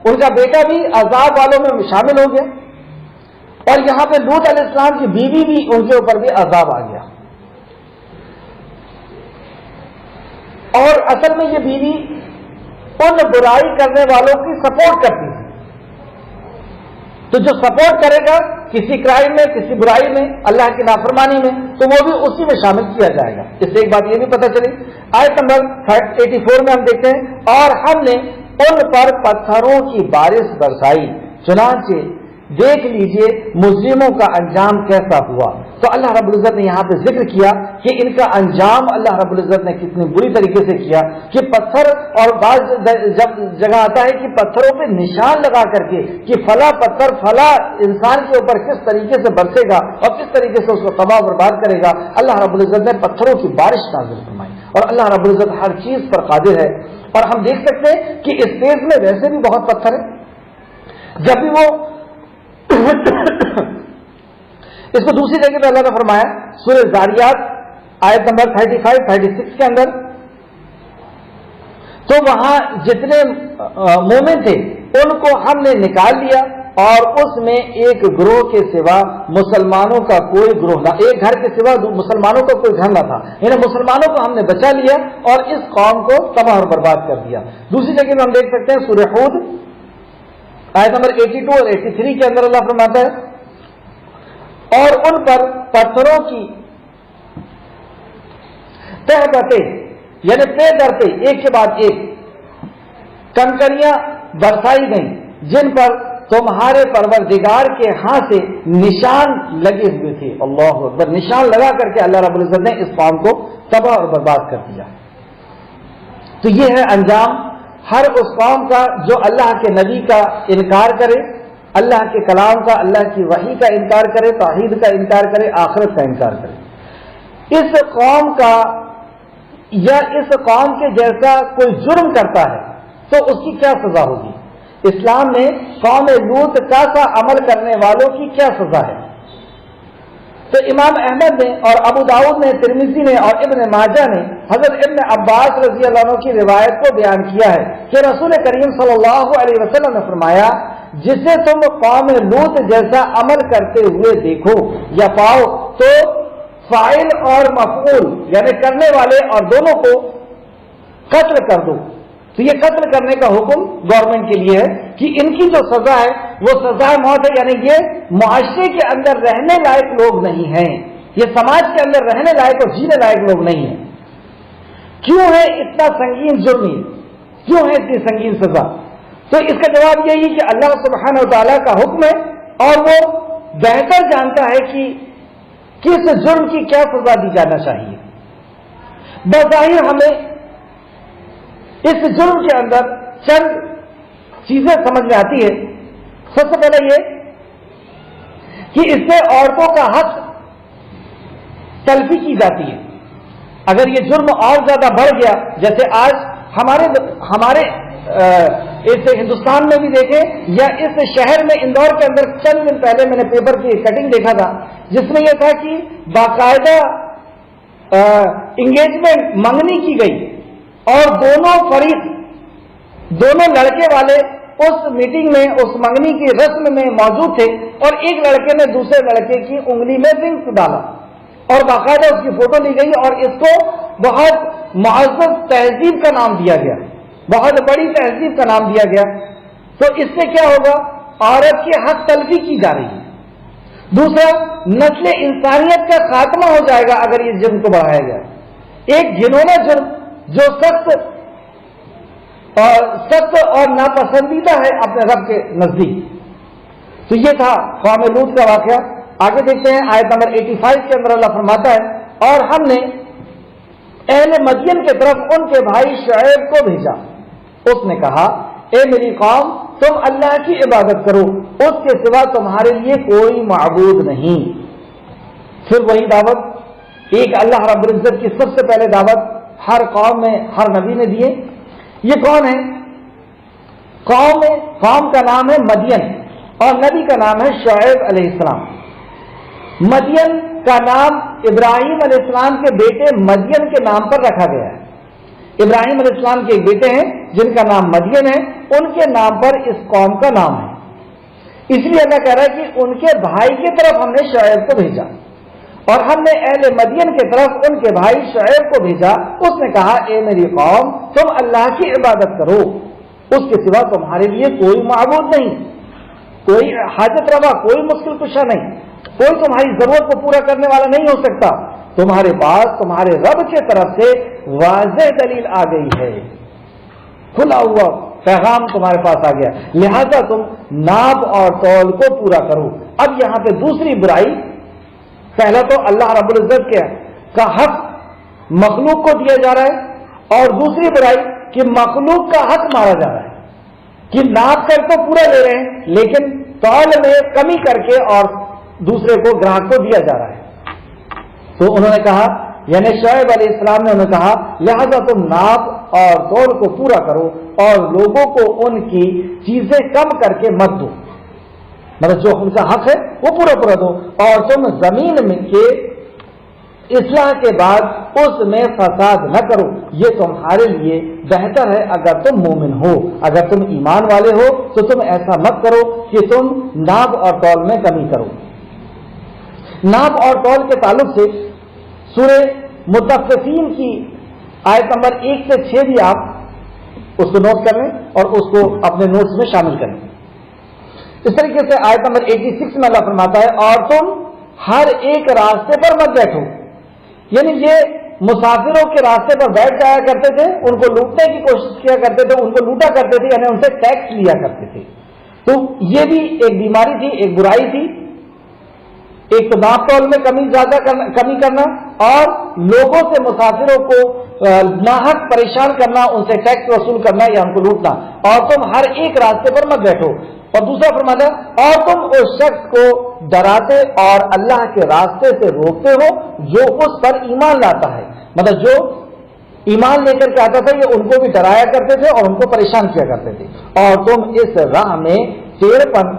ان کا بیٹا بھی عذاب والوں میں شامل ہو گیا، اور یہاں پہ لوط علیہ السلام کی بیوی بھی، ان کے اوپر بھی عذاب آ گیا. اور اصل میں یہ بیوی ان برائی کرنے والوں کی سپورٹ کرتی ہے. تو جو سپورٹ کرے گا کسی کرائم میں، کسی برائی میں، اللہ کی نافرمانی میں، تو وہ بھی اسی میں شامل کیا جائے گا. اس سے ایک بات یہ بھی پتہ چلی، آیت نمبر 84 میں ہم دیکھتے ہیں، اور ہم نے ان پر پتھروں کی بارش برسائی، چنانچہ دیکھ لیجئے مجرموں کا انجام کیسا ہوا. تو اللہ رب العزت نے یہاں پہ ذکر کیا کہ ان کا انجام اللہ رب العزت نے کتنی بری طریقے سے کیا کہ پتھر، اور بعض جب جگہ آتا ہے کہ پتھروں پہ نشان لگا کر کے کہ فلاں پتھر فلاں انسان کے اوپر کس طریقے سے برسے گا اور کس طریقے سے اس کو تباہ برباد کرے گا. اللہ رب العزت نے پتھروں کی بارش نازل فرمائی، اور اللہ رب العزت ہر چیز پر قادر ہے. اور ہم دیکھ سکتے ہیں کہ اس دیش میں ویسے بھی بہت پتھر ہیں. جب بھی وہ اس کو دوسری جگہ پہ اللہ نے فرمایا سورہ زاریات آیت نمبر 35-36 کے اندر، تو وہاں جتنے مومن تھے ان کو ہم نے نکال لیا، اور اس میں ایک گروہ کے سوا مسلمانوں کا کوئی گروہ نہ، ایک گھر کے سوا مسلمانوں کا کوئی گھر نہ تھا. یعنی مسلمانوں کو ہم نے بچا لیا اور اس قوم کو تباہ اور برباد کر دیا. دوسری جگہ میں ہم دیکھ سکتے ہیں سورہ ہود آیت نمبر 82 اور 83 کے اندر اللہ فرماتا ہے، اور ان پر پتھروں کی تہبتیں، یعنی پے در پہ ایک کے بعد ایک کنکریاں برسائی گئیں، جن پر تمہارے پروردگار کے ہاں سے نشان لگے ہوئے تھے. اللہ اکبر، نشان لگا کر کے اللہ رب العزت نے اس قوم کو تباہ اور برباد کر دیا. تو یہ ہے انجام ہر اس قوم کا جو اللہ کے نبی کا انکار کرے، اللہ کے کلام کا، اللہ کی وحی کا انکار کرے، توحید کا انکار کرے، آخرت کا انکار کرے. اس قوم کا یا اس قوم کے جیسا کوئی جرم کرتا ہے تو اس کی کیا سزا ہوگی؟ اسلام میں قوم لوط کا عمل کرنے والوں کی کیا سزا ہے؟ تو امام احمد نے اور ابو داؤد نے، ترمذی نے اور ابن ماجہ نے حضرت ابن عباس رضی اللہ عنہ کی روایت کو بیان کیا ہے کہ رسول کریم صلی اللہ علیہ وسلم نے فرمایا، جسے تم قوم لوط جیسا عمل کرتے ہوئے دیکھو یا پاؤ تو فاعل اور مفعول یعنی کرنے والے اور دونوں کو قتل کر دو. تو یہ قتل کرنے کا حکم گورنمنٹ کے لیے ہے کہ ان کی جو سزا ہے وہ سزا موت ہے. یعنی یہ معاشرے کے اندر رہنے لائق لوگ نہیں ہیں، یہ سماج کے اندر رہنے لائق اور جینے لائق لوگ نہیں ہیں. کیوں ہے اتنا سنگین جرم، کیوں ہے اتنی سنگین سزا؟ تو اس کا جواب یہی کہ اللہ سبحانہ و تعالیٰ کا حکم ہے اور وہ بہتر جانتا ہے کہ کس جرم کی کیا سزا دی جانا چاہیے. بظاہر ہمیں اس جرم کے اندر چند چیزیں سمجھ میں آتی ہے. سب سے پہلے یہ کہ اس سے عورتوں کا حق تلفی کی جاتی ہے. اگر یہ جرم اور زیادہ بڑھ گیا، جیسے آج ہمارے اس ہندوستان میں بھی دیکھیں یا اس شہر میں اندور کے اندر چند دن پہلے میں نے پیپر کی کٹنگ دیکھا تھا جس میں یہ تھا کہ باقاعدہ انگیجمنٹ منگنی کی گئی اور دونوں فریق، دونوں لڑکے والے اس میٹنگ میں، اس منگنی کی رسم میں موجود تھے، اور ایک لڑکے نے دوسرے لڑکے کی انگلی میں رنگ ڈالا اور باقاعدہ اس کی فوٹو لی گئی اور اس کو بہت معزز تہذیب کا نام دیا گیا، بہت بڑی تہذیب کا نام دیا گیا. تو اس سے کیا ہوگا عورت کی حق تلفی کی جا رہی ہے. دوسرا، نسل انسانیت کا خاتمہ ہو جائے گا اگر اس جرم کو بڑھایا جائے. ایک گھنونا جرم جو سخت اور ناپسندیدہ ہے اپنے رب کے نزدیک. تو یہ تھا قوم لوط کا واقعہ. آگے دیکھتے ہیں آیت نمبر 85 کے اندر اللہ فرماتا ہے، اور ہم نے اہل مدین کی طرف ان کے بھائی شعیب کو بھیجا. اس نے کہا، اے میری قوم، تم اللہ کی عبادت کرو، اس کے سوا تمہارے لیے کوئی معبود نہیں. پھر وہی دعوت، ایک اللہ رب العزت کی سب سے پہلے دعوت ہر قوم میں ہر نبی نے دیے. یہ کون ہے؟ قوم کا نام ہے مدین اور نبی کا نام ہے شعیب علیہ السلام. مدین کا نام ابراہیم علیہ السلام کے بیٹے مدین کے نام پر رکھا گیا ہے. ابراہیم علیہ السلام کے ایک بیٹے ہیں جن کا نام مدین ہے، ان کے نام پر اس قوم کا نام ہے. اس لیے اللہ کہہ رہا ہے کہ ان کے بھائی کی طرف ہم نے شعیب کو بھیجا، اور ہم نے اہل مدین کی طرف ان کے بھائی شعیب کو بھیجا. اس نے کہا، اے میری قوم، تم اللہ کی عبادت کرو، اس کے سوا تمہارے لیے کوئی معبود نہیں، کوئی حاجت روا، کوئی مشکل کشا نہیں، کوئی تمہاری ضرورت کو پورا کرنے والا نہیں ہو سکتا. تمہارے پاس تمہارے رب کی طرف سے واضح دلیل آ گئی ہے، کھلا ہوا پیغام تمہارے پاس آ گیا، لہذا تم ناپ اور تول کو پورا کرو. اب یہاں پہ دوسری برائی، پہلا تو اللہ رب العزت کا حق مخلوق کو دیا جا رہا ہے، اور دوسری برائی کہ مخلوق کا حق مارا جا رہا ہے کہ ناپ کر تو پورا لے رہے ہیں لیکن تول میں کمی کر کے اور دوسرے کو گراہک کو دیا جا رہا ہے. تو انہوں نے کہا، یعنی شعیب علیہ السلام نے انہیں کہا، لہذا تم ناپ اور تول کو پورا کرو اور لوگوں کو ان کی چیزیں کم کر کے مت دو، مطلب جو ان کا حق ہے وہ پورا دو، اور تم زمین میں کے اصلاح کے بعد اس میں فساد نہ کرو. یہ تمہارے لیے بہتر ہے اگر تم مومن ہو. اگر تم ایمان والے ہو تو تم ایسا مت کرو کہ تم ناپ اور تول میں کمی کرو. ناپ اور تول کے تعلق سے سورہ مطففین کی آیت نمبر 1 سے 6 بھی آپ اس کو نوٹ کر لیں اور اس کو اپنے نوٹس میں شامل کریں. اس طریقے سے آیت نمبر 86 میں اللہ فرماتا ہے، اور تم ہر ایک راستے پر مت بیٹھو. یعنی یہ مسافروں کے راستے پر بیٹھ جایا کرتے تھے، ان کو لوٹنے کی کوشش کیا کرتے تھے، ان کو لوٹا کرتے تھے، یعنی ان سے ٹیکس لیا کرتے تھے. تو یہ بھی ایک بیماری تھی، ایک برائی تھی. ایک تو ناپ تول میں کمی کرنا اور لوگوں سے مسافروں کو ناحق پریشان کرنا، ان سے ٹیکس وصول کرنا یا ان کو لوٹنا. اور تم ہر ایک راستے پر مت بیٹھو. اور دوسرا فرماتا ہے، اور تم اس شخص کو ڈراتے اور اللہ کے راستے سے روکتے ہو جو اس پر ایمان لاتا ہے. مطلب جو ایمان لے کر کے آتا تھا یہ ان کو بھی ڈرایا کرتے تھے اور ان کو پریشان کیا کرتے تھے. اور تم اس راہ میں ٹیڑھپن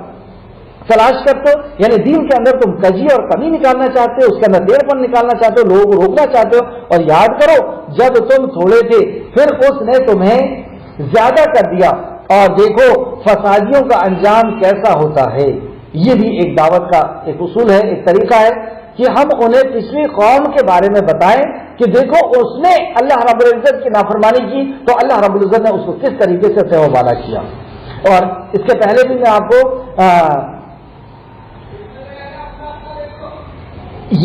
تلاش کرتے ہو، یعنی دین کے اندر تم کجی اور کمی نکالنا چاہتے ہو، اس کے اندر ٹیڑھپن نکالنا چاہتے ہو، لوگوں کو روکنا چاہتے ہو. اور یاد کرو جب تم تھوڑے تھے پھر اس نے تمہیں زیادہ کر دیا، اور دیکھو فسادیوں کا انجام کیسا ہوتا ہے. یہ بھی ایک دعوت کا ایک اصول ہے، ایک طریقہ ہے کہ ہم انہیں پچھلی قوم کے بارے میں بتائیں کہ دیکھو اس نے اللہ رب العزت کی نافرمانی کی تو اللہ رب العزت نے اس کو کس طریقے سے تہ و بالا کیا. اور اس کے پہلے بھی میں آپ کو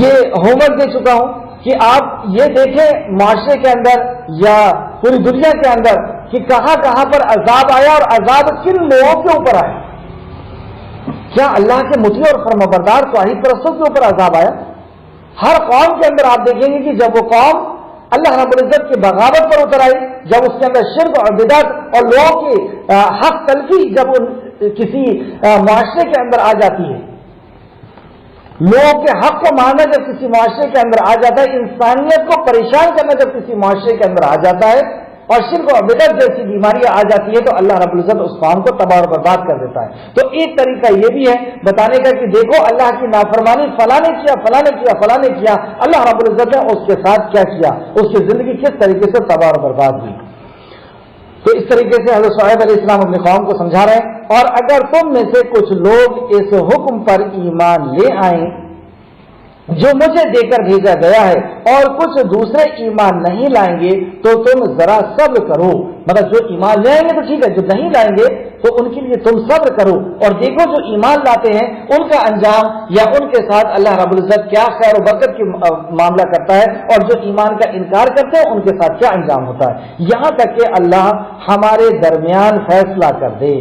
یہ ہوم ورک دے چکا ہوں کہ آپ یہ دیکھیں معاشرے کے اندر یا پوری دنیا کے اندر کہ کہاں کہاں پر عذاب آیا اور عذاب کن لوگوں کے اوپر آیا. کیا اللہ کے مطیع اور فرمانبردار توحید پرستوں کے اوپر عذاب آیا؟ ہر قوم کے اندر آپ دیکھیں گے کہ جب وہ قوم اللہ رب العزت کی بغاوت پر اتر آئی، جب اس کے اندر شرک اور بدعت اور لوگوں کی حق تلفی جب کسی معاشرے کے اندر آ جاتی ہے، لوگوں کے حق کو ماننا جب کسی معاشرے کے اندر آ جاتا ہے، انسانیت کو پریشان کرنا جب کسی معاشرے کے اندر آ جاتا ہے اور شرک و بدعت جیسی بیماریاں آ جاتی ہے تو اللہ رب العزت اس قوم کو تباہ اور برباد کر دیتا ہے. تو ایک طریقہ یہ بھی ہے بتانے کا کہ دیکھو اللہ کی نافرمانی فلاں نے کیا، اللہ رب العزت نے اس کے ساتھ کیا کیا، اس کی زندگی کس طریقے سے تباہ اور برباد ہوئی. تو اس طریقے سے حضرت شعیب علیہ السلام اپنی قوم کو سمجھا رہے ہیں، اور اگر تم میں سے کچھ لوگ اس حکم پر ایمان لے آئیں جو مجھے دے کر بھیجا گیا ہے اور کچھ دوسرے ایمان نہیں لائیں گے تو تم ذرا صبر کرو. مطلب جو ایمان لے آئیں گے تو ٹھیک ہے، جو نہیں لائیں گے تو ان کے لیے تم صبر کرو اور دیکھو جو ایمان لاتے ہیں ان کا انجام یا ان کے ساتھ اللہ رب العزت کیا خیر و برکت کی معاملہ کرتا ہے، اور جو ایمان کا انکار کرتے ہیں ان کے ساتھ کیا انجام ہوتا ہے، یہاں تک کہ اللہ ہمارے درمیان فیصلہ کر دے،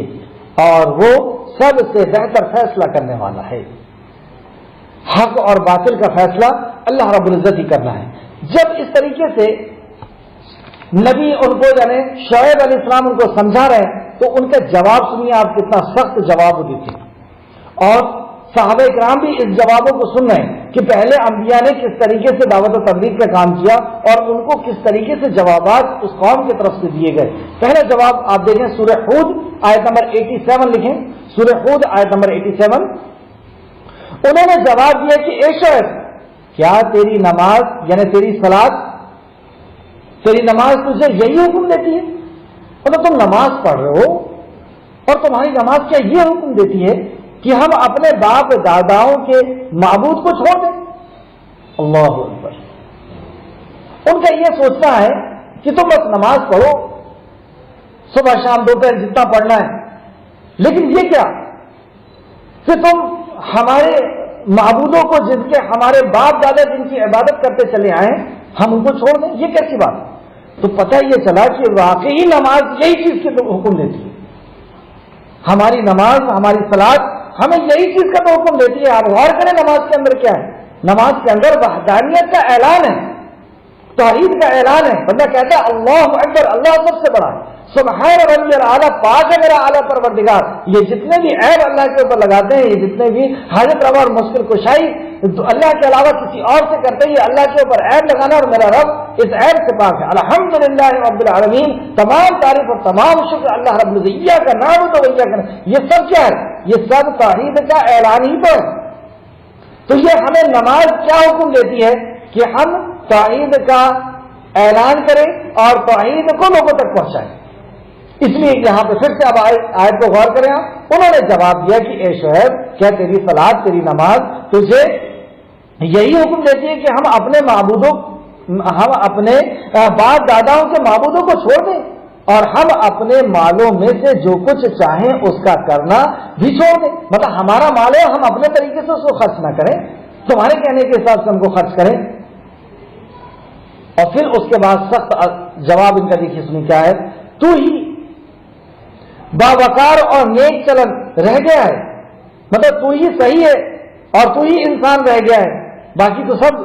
اور وہ سب سے بہتر فیصلہ کرنے والا ہے۔ حق اور باطل کا فیصلہ اللہ رب العزت ہی کرنا ہے۔ جب اس طریقے سے نبی ان کو یعنی شعیب علیہ السلام ان کو سمجھا رہے ہیں تو ان کا جواب سنیے آپ، کتنا سخت جواب دیتے ہیں، اور صحابہ کرام بھی اس جوابوں کو سن رہے ہیں کہ پہلے انبیاء نے کس طریقے سے دعوت و تبلیغ کا کام کیا اور ان کو کس طریقے سے جوابات اس قوم کی طرف سے دیے گئے۔ پہلا جواب آپ دیکھیں، سورہ ہود آیت نمبر 87 لکھیں، سورہ ہود آیت نمبر 87۔ انہوں نے جواب دیا کہ اے شعیب، کیا تیری نماز یعنی تیری صلاۃ، تیری نماز تجھے یہی حکم دیتی ہے؟ مطلب تم نماز پڑھ رہے ہو اور تمہاری نماز کیا یہ حکم دیتی ہے کہ ہم اپنے باپ داداؤں کے معبود کو چھوڑ دیں؟ اللہ اکبر۔ ان کا یہ سوچنا ہے کہ تم بس نماز پڑھو، صبح شام دوپہر جتنا پڑھنا ہے، لیکن یہ کیا کہ تم ہمارے معبودوں کو جن کے ہمارے باپ دادا جن کی عبادت کرتے چلے آئے ہم ان کو چھوڑ دیں، یہ کیسی بات؟ تو پتہ یہ چلا کہ واقعی نماز یہی چیز کے حکم دیتی ہے، ہماری نماز ہماری صلاۃ ہمیں یہی چیز کا تو حکم دیتی ہے۔ آپ غور کریں نماز کے اندر کیا ہے، نماز کے اندر وحدانیت کا اعلان ہے، توحید کا اعلان ہے، بندہ کہتا ہے اللہ اکبر، اللہ سب سے بڑا ہے، سبحان ربی الاعلیٰ، پاک ہے میرا اعلیٰ پروردگار۔ یہ جتنے بھی عیب اللہ کے اوپر لگاتے ہیں، یہ جتنے بھی حاجت روا اور مشکل کشائی اللہ کے علاوہ کسی اور سے کرتے ہیں، یہ اللہ کے اوپر عیب لگانا، اور میرا رب اس عیب سے پاک ہے۔ الحمدللہ رب العالمین، تمام تعریف اور تمام شکر اللہ رب العزت کا نام تو ویّا کا، یہ سب کیا ہے؟ یہ سب توحید کا اعلان ہی تو ہے۔ تو یہ ہمیں نماز کیا حکم دیتی ہے کہ ہم توحید کا اعلان کریں اور توحید کو لوگوں تک پہنچائیں۔ اس لیے یہاں پہ پھر سے اب آیت کو غور کریں، انہوں نے جواب دیا کہ اے شعیب، کیا تیری صلاۃ تیری نماز تجھے یہی حکم دیتی ہے کہ ہم اپنے معبودوں، ہم اپنے باپ داداؤں کے معبودوں کو چھوڑ دیں اور ہم اپنے مالوں میں سے جو کچھ چاہیں اس کا کرنا بھی چھوڑ دیں؟ مطلب ہمارا مال ہے، ہم اپنے طریقے سے اس کو خرچ نہ کریں، تمہارے کہنے کے حساب سے ہم کو خرچ کریں۔ اور پھر اس کے بعد سخت جواب ان کا دیکھیے سنی کیا ہے، تو ہی باوقار اور نیک چلن رہ گیا ہے، مطلب تو ہی صحیح ہے اور تو ہی انسان رہ گیا ہے، باقی تو سب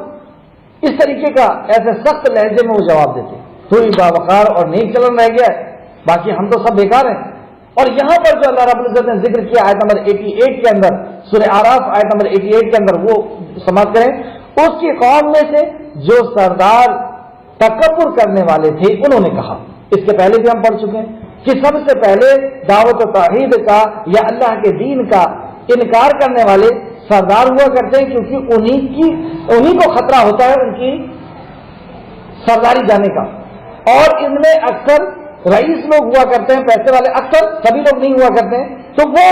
اس طریقے کا ایسے سخت لہجے میں وہ جواب دیتے، تو ہی باوقار اور نیک چلن رہ گیا ہے، باقی ہم تو سب بیکار ہیں۔ اور یہاں پر جو اللہ رب العزت نے ذکر کیا آیت نمبر 88 کے اندر، سورہ اعراف آیت نمبر 88 کے اندر، وہ سماعت کریں، اس کی قوم میں سے جو سردار تکبر کرنے والے تھے انہوں نے کہا، اس کے پہلے بھی ہم پڑھ چکے ہیں کہ سب سے پہلے دعوت و توحید کا یا اللہ کے دین کا انکار کرنے والے سردار ہوا کرتے ہیں، کیونکہ انہی کو خطرہ ہوتا ہے ان کی سرداری جانے کا، اور ان میں اکثر رئیس لوگ ہوا کرتے ہیں، پیسے والے، اکثر سبھی لوگ نہیں ہوا کرتے ہیں، تو وہ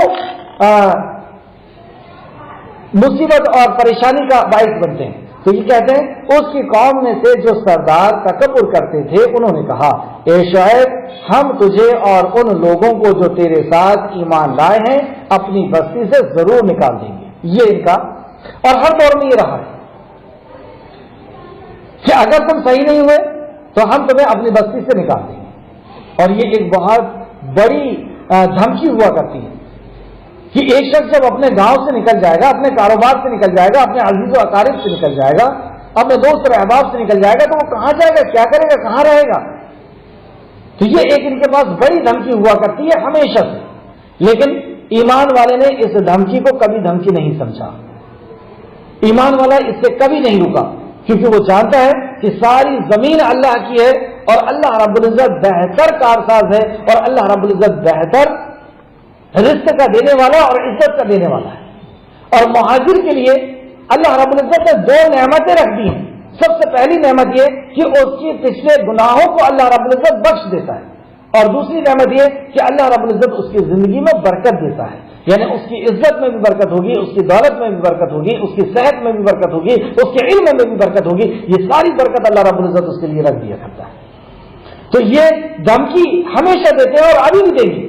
مصیبت اور پریشانی کا باعث بنتے ہیں۔ تو یہ کہتے ہیں اس کی قوم میں سے جو سردار تکبر کرتے تھے انہوں نے کہا، اے شعیب، ہم تجھے اور ان لوگوں کو جو تیرے ساتھ ایمان لائے ہیں اپنی بستی سے ضرور نکال دیں گے۔ یہ ان کا اور ہر دور میں یہ رہا ہے کہ اگر تم صحیح نہیں ہوئے تو ہم تمہیں اپنی بستی سے نکال دیں گے، اور یہ ایک بہت بڑی دھمکی ہوا کرتی ہے کہ ایک شخص جب اپنے گاؤں سے نکل جائے گا، اپنے کاروبار سے نکل جائے گا، اپنے عزیز و اقارب سے نکل جائے گا، اپنے دوست اور احباب سے نکل جائے گا، تو وہ کہاں جائے گا، کیا کرے گا، کہاں رہے گا؟ تو یہ ایک ان کے پاس بڑی دھمکی ہوا کرتی ہے ہمیشہ سے، لیکن ایمان والے نے اس دھمکی کو کبھی دھمکی نہیں سمجھا، ایمان والا اس سے کبھی نہیں رکا، کیونکہ وہ جانتا ہے کہ ساری زمین اللہ کی ہے اور اللہ رب العزت بہتر کارساز ہے، اور اللہ رب العزت بہتر رزق کا دینے والا اور عزت کا دینے والا ہے۔ اور مہاجر کے لیے اللہ رب العزت نے دو نعمتیں رکھ دی ہیں۔ سب سے پہلی نعمت یہ کہ اس کی پچھلے گناہوں کو اللہ رب العزت بخش دیتا ہے، اور دوسری نعمت یہ کہ اللہ رب العزت اس کی زندگی میں برکت دیتا ہے، یعنی اس کی عزت میں بھی برکت ہوگی، اس کی دولت میں بھی برکت ہوگی، اس کی صحت میں بھی برکت ہوگی، اس کے علم میں بھی برکت ہوگی، یہ ساری برکت اللہ رب العزت اس کے لیے رکھ دیا کرتا ہے۔ تو یہ دھمکی ہمیشہ دیتے ہیں اور ابھی بھی دیں گے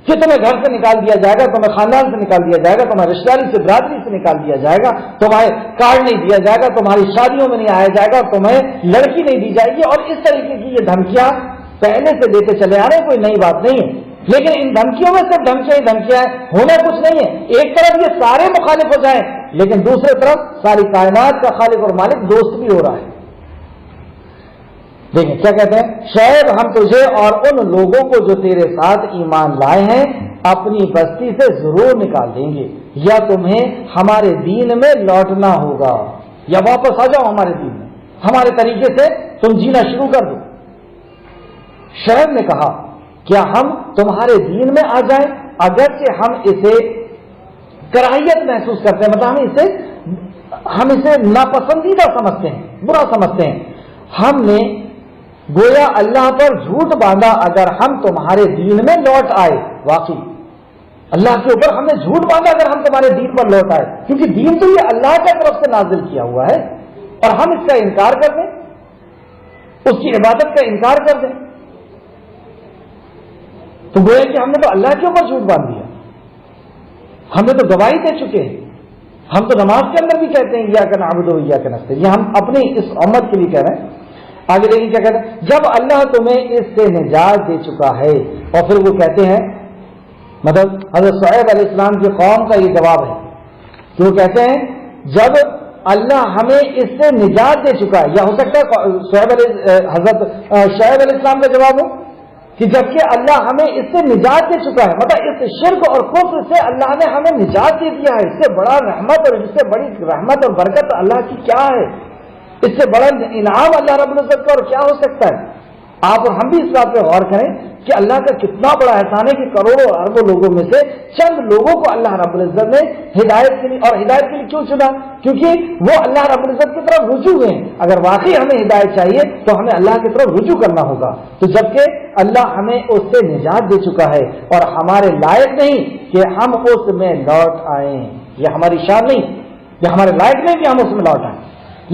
کہ تمہیں گھر سے نکال دیا جائے گا، تمہیں خاندان سے نکال دیا جائے گا، تمہیں رشتہ داری سے برادری سے نکال دیا جائے گا، تمہیں کارڈ نہیں دیا جائے گا، تمہاری شادیوں میں نہیں آیا جائے گا، تمہیں لڑکی نہیں دی جائے گی، اور اس طریقے کی یہ دھمکیاں پہلے سے دیتے چلے آ رہے ہیں، کوئی نئی بات نہیں ہے. لیکن ان دھمکیوں میں صرف دھمکیاں ہی دھمکیاں ہیں، ہونا کچھ نہیں ہے. ایک طرف یہ سارے مخالف ہو جائیں، لیکن دوسری طرف ساری کائنات کا خالق اور مالک دوست بھی ہو رہا ہے. دیکھیں کیا کہتے ہیں، شاید ہم تجھے اور ان لوگوں کو جو تیرے ساتھ ایمان لائے ہیں اپنی بستی سے ضرور نکال دیں گے، یا تمہیں ہمارے دین میں لوٹنا ہوگا، یا واپس آ جاؤ ہمارے دین میں، ہمارے طریقے سے تم جینا شروع کر دو. شعیب نے کہا کیا ہم تمہارے دین میں آ جائیں اگرچہ ہم اسے کراہیت محسوس کرتے ہیں، مطلب ہم اسے ناپسندیدہ سمجھتے ہیں، برا سمجھتے ہیں. ہم نے گویا اللہ پر جھوٹ باندھا اگر ہم تمہارے دین میں لوٹ آئے. واقعی اللہ کے اوپر ہم نے جھوٹ باندھا اگر ہم تمہارے دین پر لوٹ آئے، کیونکہ دین تو یہ اللہ کی طرف سے نازل کیا ہوا ہے، اور ہم اس کا انکار کر دیں، اس کی عبادت کا انکار کر دیں، تو گویا کہ ہم نے تو اللہ کے اوپر جھوٹ باندھ دیا. ہم نے تو گواہی دے چکے ہیں. ہم تو نماز کے اندر بھی کہتے ہیں ایاک نعبد و ایاک نستعین، یہ ہم اپنی اس امت کے لیے کہہ رہے ہیں. آگے دیکھیں کیا کہتے ہیں، جب اللہ تمہیں اس سے نجات دے چکا ہے. اور پھر وہ کہتے ہیں، مطلب حضرت شعیب علیہ السلام کی قوم کا یہ جواب ہے کہ وہ کہتے ہیں جب اللہ ہمیں اس سے نجات دے چکا ہے، یا ہو سکتا ہے حضرت شعیب علیہ السلام کا جواب ہو کہ جبکہ اللہ ہمیں اس سے نجات دے چکا ہے، مطلب اس شرک اور کفر سے اللہ نے ہمیں نجات دے دیا ہے. اس سے بڑا رحمت اور اس سے بڑی رحمت اور برکت اللہ کی کیا ہے؟ اس سے بڑا انعام اللہ رب العزت کا اور کیا ہو سکتا ہے؟ آپ اور ہم بھی اس بات پہ غور کریں کہ اللہ کا کتنا بڑا احسان ہے کہ کروڑوں اربوں لوگوں میں سے چند لوگوں کو اللہ رب العزت نے ہدایت کے لیے، اور ہدایت کے لیے کیوں چنا؟ کیونکہ وہ اللہ رب العزت کی طرف رجوع ہوئے ہیں. اگر واقعی ہمیں ہدایت چاہیے تو ہمیں اللہ کی طرف رجوع کرنا ہوگا. تو جبکہ اللہ ہمیں اس سے نجات دے چکا ہے اور ہمارے لائق نہیں کہ ہم اس میں لوٹ آئیں، یہ ہماری شان نہیں، یہ ہمارے لائق نہیں کہ ہم اس میں لوٹ آئیں.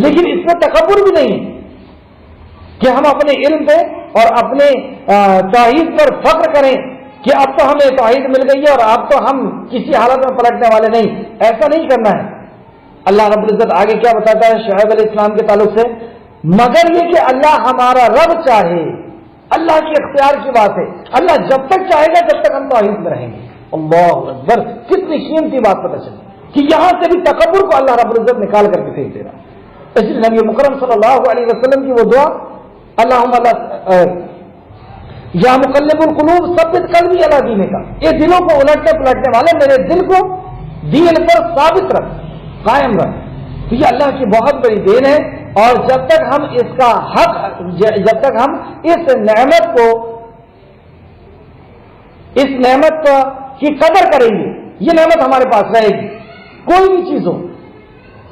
لیکن اس میں تکبر بھی نہیں کہ ہم اپنے علم پہ اور اپنے توحید پر فخر کریں کہ اب تو ہمیں توحید مل گئی ہے اور اب تو ہم کسی حالت میں پلٹنے والے نہیں. ایسا نہیں کرنا ہے. اللہ رب العزت آگے کیا بتاتا ہے شعیب علیہ السلام کے تعلق سے، مگر یہ کہ اللہ ہمارا رب چاہے. اللہ کے اختیار کی بات ہے، اللہ جب تک چاہے گا جب تک ہم توحید میں رہیں گے. اللہ اکبر، کتنی قیمتی بات پتہ چلی کہ یہاں سے بھی تکبر کو اللہ رب العزت نکال کر کے پھینک دے رہا. اس لیے نبی مکرم صلی اللہ علیہ وسلم کی وہ دعا، اللہم یا مقلب القلوب ثبت قلبی علی دینے کا، یہ دلوں کو الٹنے پلٹنے والے میرے دل کو دین پر ثابت رکھ، قائم رکھ. تو یہ اللہ کی بہت بڑی دین ہے. اور جب تک ہم اس کا حق، جب تک ہم اس نعمت کی قدر کریں گے، یہ نعمت ہمارے پاس رہے گی. کوئی بھی چیز ہو،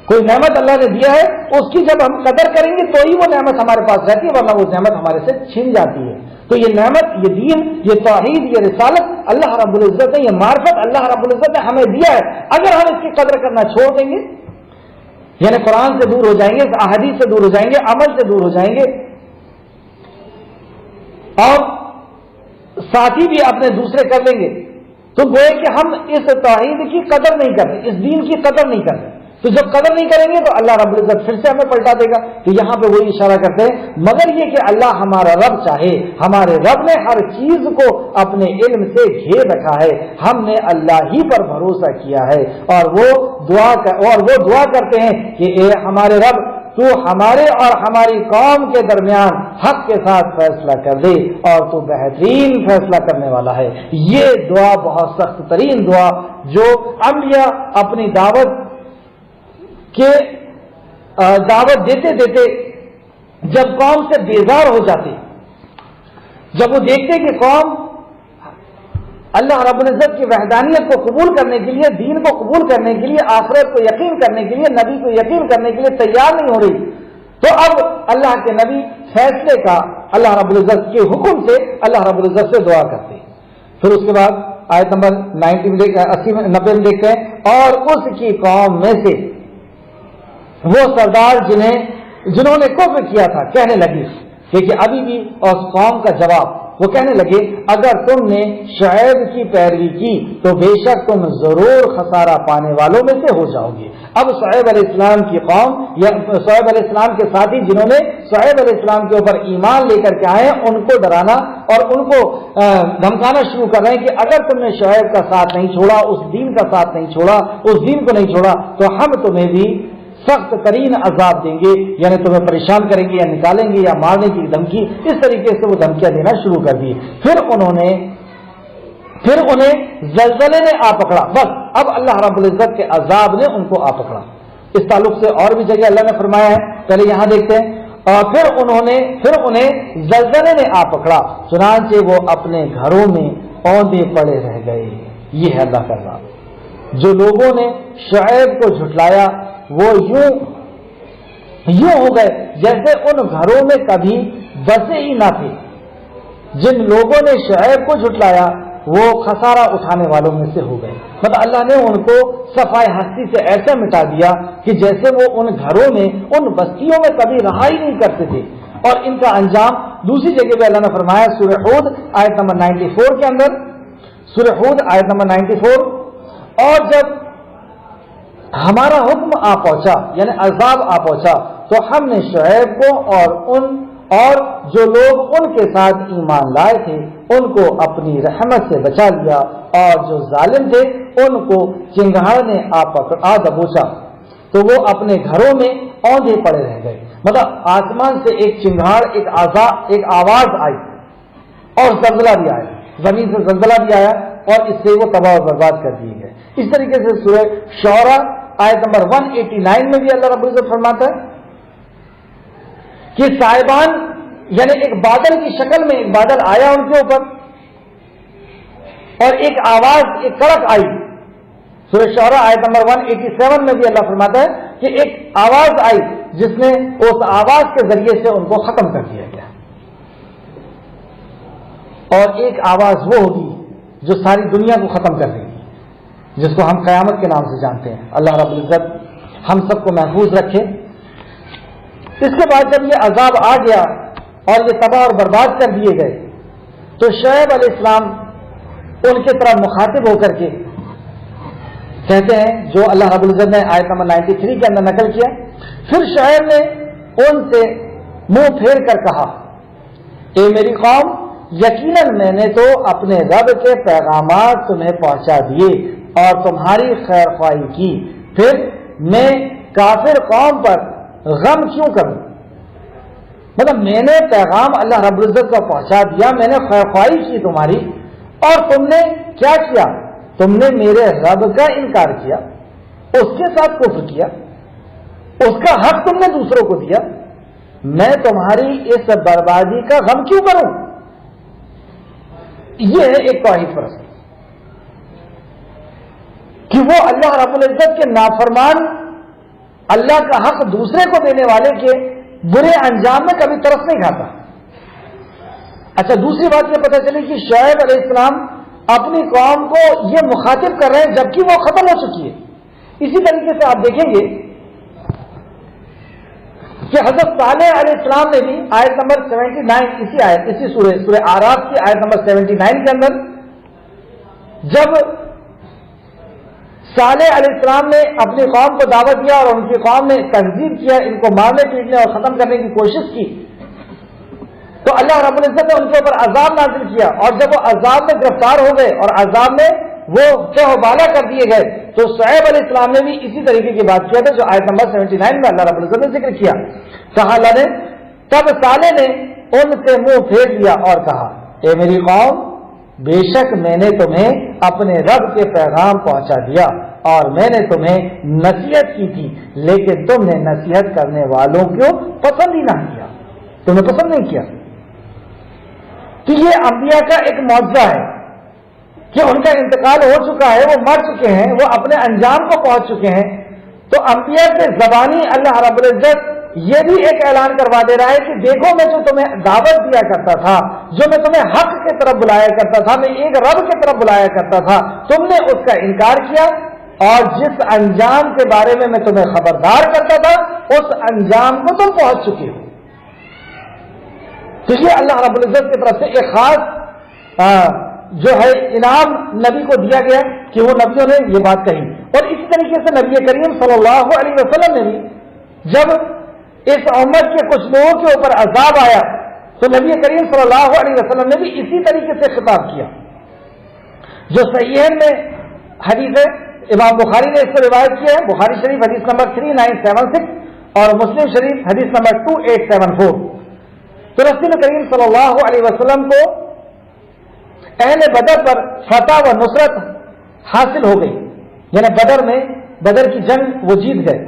کوئی نعمت اللہ نے دیا ہے، اس کی جب ہم قدر کریں گے تو ہی وہ نعمت ہمارے پاس رہتی ہے، ورنہ وہ نعمت ہمارے سے چھن جاتی ہے. تو یہ نعمت، یہ دین، یہ توحید، یہ رسالت اللہ رب العزت نے، یہ معرفت اللہ رب العزت نے ہمیں دیا ہے. اگر ہم اس کی قدر کرنا چھوڑ دیں گے، یعنی قرآن سے دور ہو جائیں گے، احادیث سے دور ہو جائیں گے، عمل سے دور ہو جائیں گے، اور ساتھی بھی اپنے دوسرے کر لیں گے، تو گویا کہ ہم اس توحید کی قدر نہیں کر رہے، اس دین کی قدر نہیں کر رہے. تو جب قدر نہیں کریں گے تو اللہ رب العزت پھر سے ہمیں پلٹا دے گا. تو یہاں پہ وہی اشارہ کرتے ہیں، مگر یہ کہ اللہ ہمارا رب چاہے. ہمارے رب نے ہر چیز کو اپنے علم سے گھیر رکھا ہے، ہم نے اللہ ہی پر بھروسہ کیا ہے. اور وہ دعا کرتے ہیں کہ اے ہمارے رب، تو ہمارے اور ہماری قوم کے درمیان حق کے ساتھ فیصلہ کر دے، اور تو بہترین فیصلہ کرنے والا ہے. یہ دعا بہت سخت ترین دعا، جو انبیاء اپنی دعوت دیتے دیتے جب قوم سے بیزار ہو جاتے، جب وہ دیکھتے کہ قوم اللہ رب العزت کی وحدانیت کو قبول کرنے کے لیے، دین کو قبول کرنے کے لیے، آخرت کو یقین کرنے کے لیے، نبی کو یقین کرنے کے لیے تیار نہیں ہو رہی، تو اب اللہ کے نبی فیصلے کا اللہ رب العزت کے حکم سے اللہ رب العزت سے دعا کرتے. پھر اس کے بعد آیت نمبر 90 میں دیکھتے ہیں، اور اس کی قوم میں سے وہ سردار جنہوں نے کفر کیا تھا کہنے لگی، کہ ابھی بھی اس قوم کا جواب وہ کہنے لگے اگر تم نے شعیب کی پیروی کی تو بے شک تم ضرور خسارہ پانے والوں میں سے ہو جاؤ گے۔ اب شعیب علیہ السلام کی قوم یا شعیب علیہ السلام کے ساتھی جنہوں نے شعیب علیہ السلام کے اوپر ایمان لے کر کے آئے ہیں، ان کو ڈرانا اور ان کو دھمکانا شروع کر رہے ہیں کہ اگر تم نے شعیب کا ساتھ نہیں چھوڑا، اس دین کا ساتھ نہیں چھوڑا، اس دین کو نہیں چھوڑا تو ہم تمہیں بھی سخت ترین عذاب دیں گے، یعنی تمہیں پریشان کریں گے یا نکالیں گے یا مارنے کی دھمکی۔ اس طریقے سے وہ دھمکیاں دینا شروع کر دی۔ پھر انہیں زلزلے نے آ پکڑا۔ بس اب اللہ رب العزت کے عذاب نے ان کو آ پکڑا۔ اس تعلق سے اور بھی جگہ اللہ نے فرمایا ہے، پہلے یہاں دیکھتے ہیں۔ اور پھر انہیں زلزلے نے آ پکڑا، چنانچہ وہ اپنے گھروں میں اوندے پڑے رہ گئے۔ یہ ہے اللہ کا عذاب۔ جو لوگوں نے شعیب کو جھٹلایا وہ یوں ہو گئے جیسے ان گھروں میں کبھی بسے ہی نہ تھے۔ جن لوگوں نے شعیب کو جھٹلایا وہ خسارہ اٹھانے والوں میں سے ہو گئے۔ مطلب اللہ نے ان کو صفائے ہستی سے ایسا مٹا دیا کہ جیسے وہ ان گھروں میں، ان بستیوں میں کبھی رہا ہی نہیں کرتے تھے۔ اور ان کا انجام دوسری جگہ پہ اللہ نے فرمایا سورہ ہود آیت نمبر 94 کے اندر، سورہ ہود آیت نمبر 94، اور جب ہمارا حکم آ پہنچا یعنی عذاب آ پہنچا تو ہم نے شعیب کو اور جو لوگ ان کے ساتھ ایمان لائے تھے ان کو اپنی رحمت سے بچا لیا، اور جو ظالم تھے ان کو چنگاڑ نے آ دبوچا تو وہ اپنے گھروں میں اوندے پڑے رہ گئے۔ مطلب آسمان سے ایک چنگاڑ، ایک آواز آئی اور زلزلہ بھی آیا، زمین سے زلزلہ بھی آیا اور اس سے وہ تباہ و برباد کر دیے گئے۔ اس طریقے سے سورہ شعراء آیت نمبر 189 میں بھی اللہ رب العزت فرماتا ہے کہ صاحبان یعنی ایک بادل کی شکل میں ایک بادل آیا ان کے اوپر اور ایک آواز، ایک کڑک آئی۔ سورہ شعراء آیت نمبر 187 میں بھی اللہ فرماتا ہے کہ ایک آواز آئی جس نے اس آواز کے ذریعے سے ان کو ختم کر دیا گیا، اور ایک آواز وہ ہوگی جو ساری دنیا کو ختم کر دے گی، جس کو ہم قیامت کے نام سے جانتے ہیں۔ اللہ رب العزت ہم سب کو محفوظ رکھے۔ اس کے بعد جب یہ عذاب آ گیا اور یہ تباہ اور برباد کر دیے گئے تو شعیب علیہ السلام ان کی طرف مخاطب ہو کر کے کہتے ہیں جو اللہ رب العزت نے آیت نمبر 93 کے اندر نقل کیا، پھر شعیب نے ان سے منہ پھیر کر کہا، اے میری قوم، یقیناً میں نے تو اپنے رب کے پیغامات تمہیں پہنچا دیے اور تمہاری خیر خواہی کی، پھر میں کافر قوم پر غم کیوں کروں؟ مطلب میں نے پیغام اللہ رب العزت کا پہنچا دیا، میں نے خیر خواہی کی تمہاری، اور تم نے کیا کیا؟ تم نے میرے رب کا انکار کیا، اس کے ساتھ کفر کیا، اس کا حق تم نے دوسروں کو دیا، میں تمہاری اس بربادی کا غم کیوں کروں؟ یہ ہے ایک توحید پرست کہ وہ اللہ رب العزت کے نافرمان، اللہ کا حق دوسرے کو دینے والے کے برے انجام میں کبھی ترس نہیں کھاتا۔ اچھا، دوسری بات یہ پتہ چلی کہ شعیب علیہ السلام اپنی قوم کو یہ مخاطب کر رہے ہیں جبکہ وہ ختم ہو چکی ہے۔ اسی طریقے سے آپ دیکھیں گے کہ حضرت صالح علیہ السلام نے بھی آیت نمبر 79 اسی سورہ آراف کی آیت نمبر 79 کے اندر جب صالح علیہ السلام نے اپنی قوم کو دعوت دیا اور ان کی قوم نے تنظیم کیا، ان کو مارنے پیٹنے اور ختم کرنے کی کوشش کی، تو اللہ رب العزت نے ان کے اوپر عذاب نازل کیا، اور جب وہ عذاب میں گرفتار ہو گئے اور عذاب میں وہ بالا کر دیے گئے تو شعیب علیہ السلام نے بھی اسی طریقے کی بات کیا تھا جو آیت نمبر 79 میں اللہ رب العزت نے ذکر کیا۔ کہا اللہ نے، تب صالح نے ان سے منہ پھیر لیا اور کہا، اے میری قوم، بے شک میں نے تمہیں اپنے رب کے پیغام پہنچا دیا اور میں نے تمہیں نصیحت کی تھی، لیکن تم نے نصیحت کرنے والوں کو پسند ہی نہ کیا، تمہیں پسند نہیں کیا۔ کہ یہ انبیاء کا ایک معجزہ ہے کہ ان کا انتقال ہو چکا ہے، وہ مر چکے ہیں، وہ اپنے انجام کو پہنچ چکے ہیں، تو انبیاء کے زبانی اللہ رب العزت یہ بھی ایک اعلان کروا دے رہا ہے کہ دیکھو میں جو تمہیں دعوت دیا کرتا تھا، جو میں تمہیں حق کی طرف بلایا کرتا تھا، میں ایک رب کی طرف بلایا کرتا تھا، تم نے اس کا انکار کیا، اور جس انجام کے بارے میں تمہیں خبردار کرتا تھا اس انجام کو تم پہنچ چکے ہو۔ تو یہ اللہ رب العزت کی طرف سے ایک خاص جو ہے انعام نبی کو دیا گیا کہ وہ نبیوں نے یہ بات کہی. اور اسی طریقے سے نبی کریم صلی اللہ علیہ وسلم نے بھی جب اس امت کے کچھ لوگوں کے اوپر عذاب آیا تو نبی کریم صلی اللہ علیہ وسلم نے بھی اسی طریقے سے خطاب کیا. جو صحیحین میں حدیث ہے، امام بخاری نے اس کو روایت کیا ہے، بخاری شریف حدیث نمبر 3976 اور مسلم شریف حدیث نمبر 2874. تو رسول کریم صلی اللہ علیہ وسلم کو اہل بدر پر فتح و نصرت حاصل ہو گئی، یعنی بدر کی جنگ وہ جیت گئے،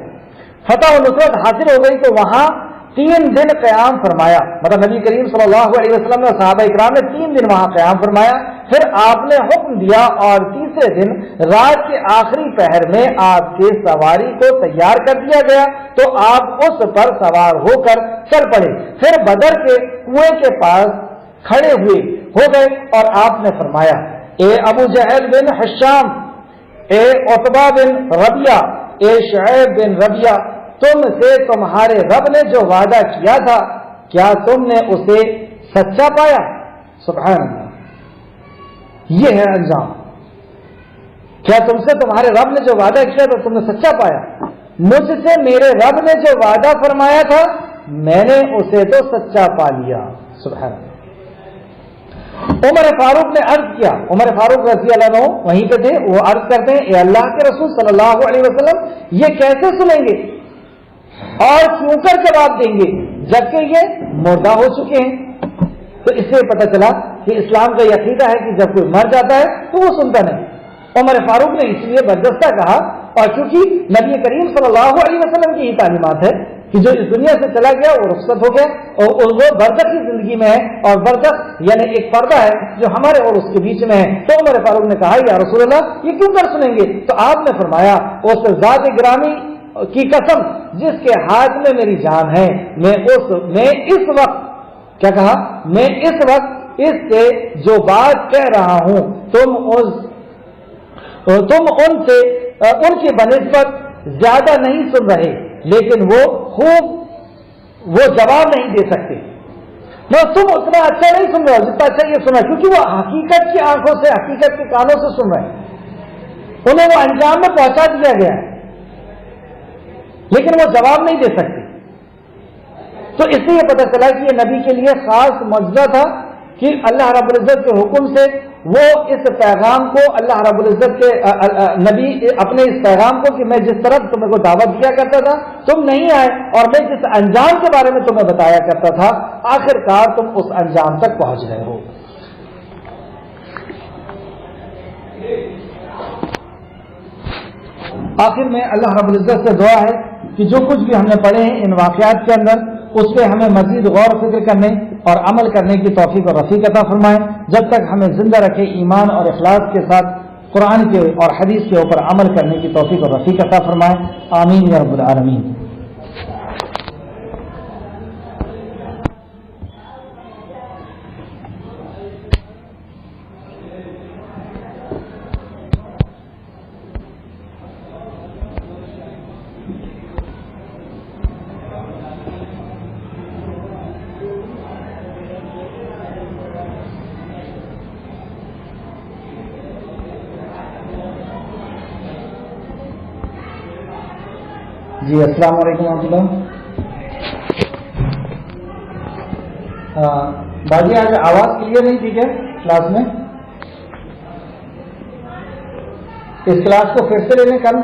فتح و نصرت حاصل ہو گئی. تو وہاں 3 دن قیام فرمایا، مطلب نبی کریم صلی اللہ علیہ وسلم نے صحابہ اکرام نے 3 دن وہاں قیام فرمایا. پھر آپ نے حکم دیا اور تیسرے دن رات کے آخری پہر میں آپ کے سواری کو تیار کر دیا گیا تو آپ اس پر سوار ہو کر چل پڑے. پھر بدر کے کنویں کے پاس کھڑے ہو گئے اور آپ نے فرمایا، اے ابو جہل بن حشام، اے عتبہ بن ربیہ، اے شعیب بن ربیہ، تم سے تمہارے رب نے جو وعدہ کیا تھا کیا تم نے اسے سچا پایا؟ سبحان اللہ، یہ ہے انجام. کیا تم سے تمہارے رب نے جو وعدہ کیا تھا تم نے سچا پایا؟ مجھ سے میرے رب نے جو وعدہ فرمایا تھا میں نے اسے تو سچا پا لیا. سبحان اللہ. عمر فاروق نے عرض کیا، عمر فاروق رضی اللہ عنہ وہیں پہ تھے، وہ عرض کرتے ہیں، اے اللہ کے رسول صلی اللہ علیہ وسلم، یہ کیسے سنیں گے اور کیوں کر جواب دیں گے جبکہ یہ مردہ ہو چکے ہیں؟ تو اس سے پتہ چلا کہ اسلام کا یہ عقیدہ ہے کہ جب کوئی مر جاتا ہے تو وہ سنتا نہیں. عمر فاروق نے اس لیے برجستہ کہا، اور کیونکہ نبی کریم صلی اللہ علیہ وسلم کی یہ تعلیمات ہے کہ جو اس دنیا سے چلا گیا وہ رخصت ہو گیا اور وہ برزخ کی زندگی میں ہے، اور برزخ یعنی ایک پردہ ہے جو ہمارے اور اس کے بیچ میں ہے. تو عمر فاروق نے کہا، یا رسول اللہ یہ کیوں کر سنیں گے؟ تو آپ نے فرمایا، اس ذات گرامی کی قسم جس کے ہاتھ میں میری جان ہے، میں اس وقت کیا کہا، میں اس وقت اس سے جو بات کہہ رہا ہوں تم ان کی بنسبت زیادہ نہیں سن رہے، لیکن وہ جواب نہیں دے سکتے. تم اتنا اچھا نہیں سن رہے ہو جتنا اچھا یہ سنا، کیونکہ وہ حقیقت کی آنکھوں سے، حقیقت کے کانوں سے سن رہے ہیں، انہیں وہ انجام میں پہنچا دیا گیا ہے لیکن وہ جواب نہیں دے سکتے. تو اس سے یہ پتہ چلا کہ یہ نبی کے لیے خاص معجزہ تھا کہ اللہ رب العزت کے حکم سے وہ اس پیغام کو، اللہ رب العزت کے نبی اپنے اس پیغام کو کہ میں جس طرف تمہیں کو دعوت دیا کرتا تھا تم نہیں آئے، اور میں جس انجام کے بارے میں تمہیں بتایا کرتا تھا آخر کار تم اس انجام تک پہنچ گئے ہو. آخر میں اللہ رب العزت سے دعا ہے کہ جو کچھ بھی ہم نے پڑھے ہیں ان واقعات کے اندر اس پہ ہمیں مزید غور و فکر کرنے اور عمل کرنے کی توفیق اور رفیق عطا فرمائیں. جب تک ہمیں زندہ رکھے ایمان اور اخلاص کے ساتھ قرآن کے اور حدیث کے اوپر عمل کرنے کی توفیق اور رفیق عطا فرمائیں. آمین یا رب العالمین. جی السلام علیکم ورحمۃ اللہ. باجی آج آواز کلیئر نہیں تھی کیا کلاس میں؟ اس کلاس کو پھر سے لے لیں کل.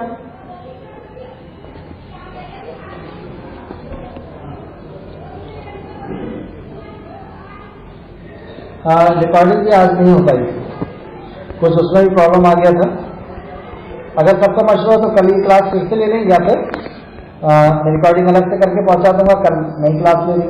ریکارڈنگ بھی آج نہیں ہو پائی، کچھ اس میں بھی پرابلم آ گیا تھا. اگر سب کا مشورہ ہو تو کل ہی کلاس پھر سے لے لیں، یا پھر ریکارڈنگ الگ سے کر کے پہنچا دوں گا، کل نئی کلاس لے لیں گے.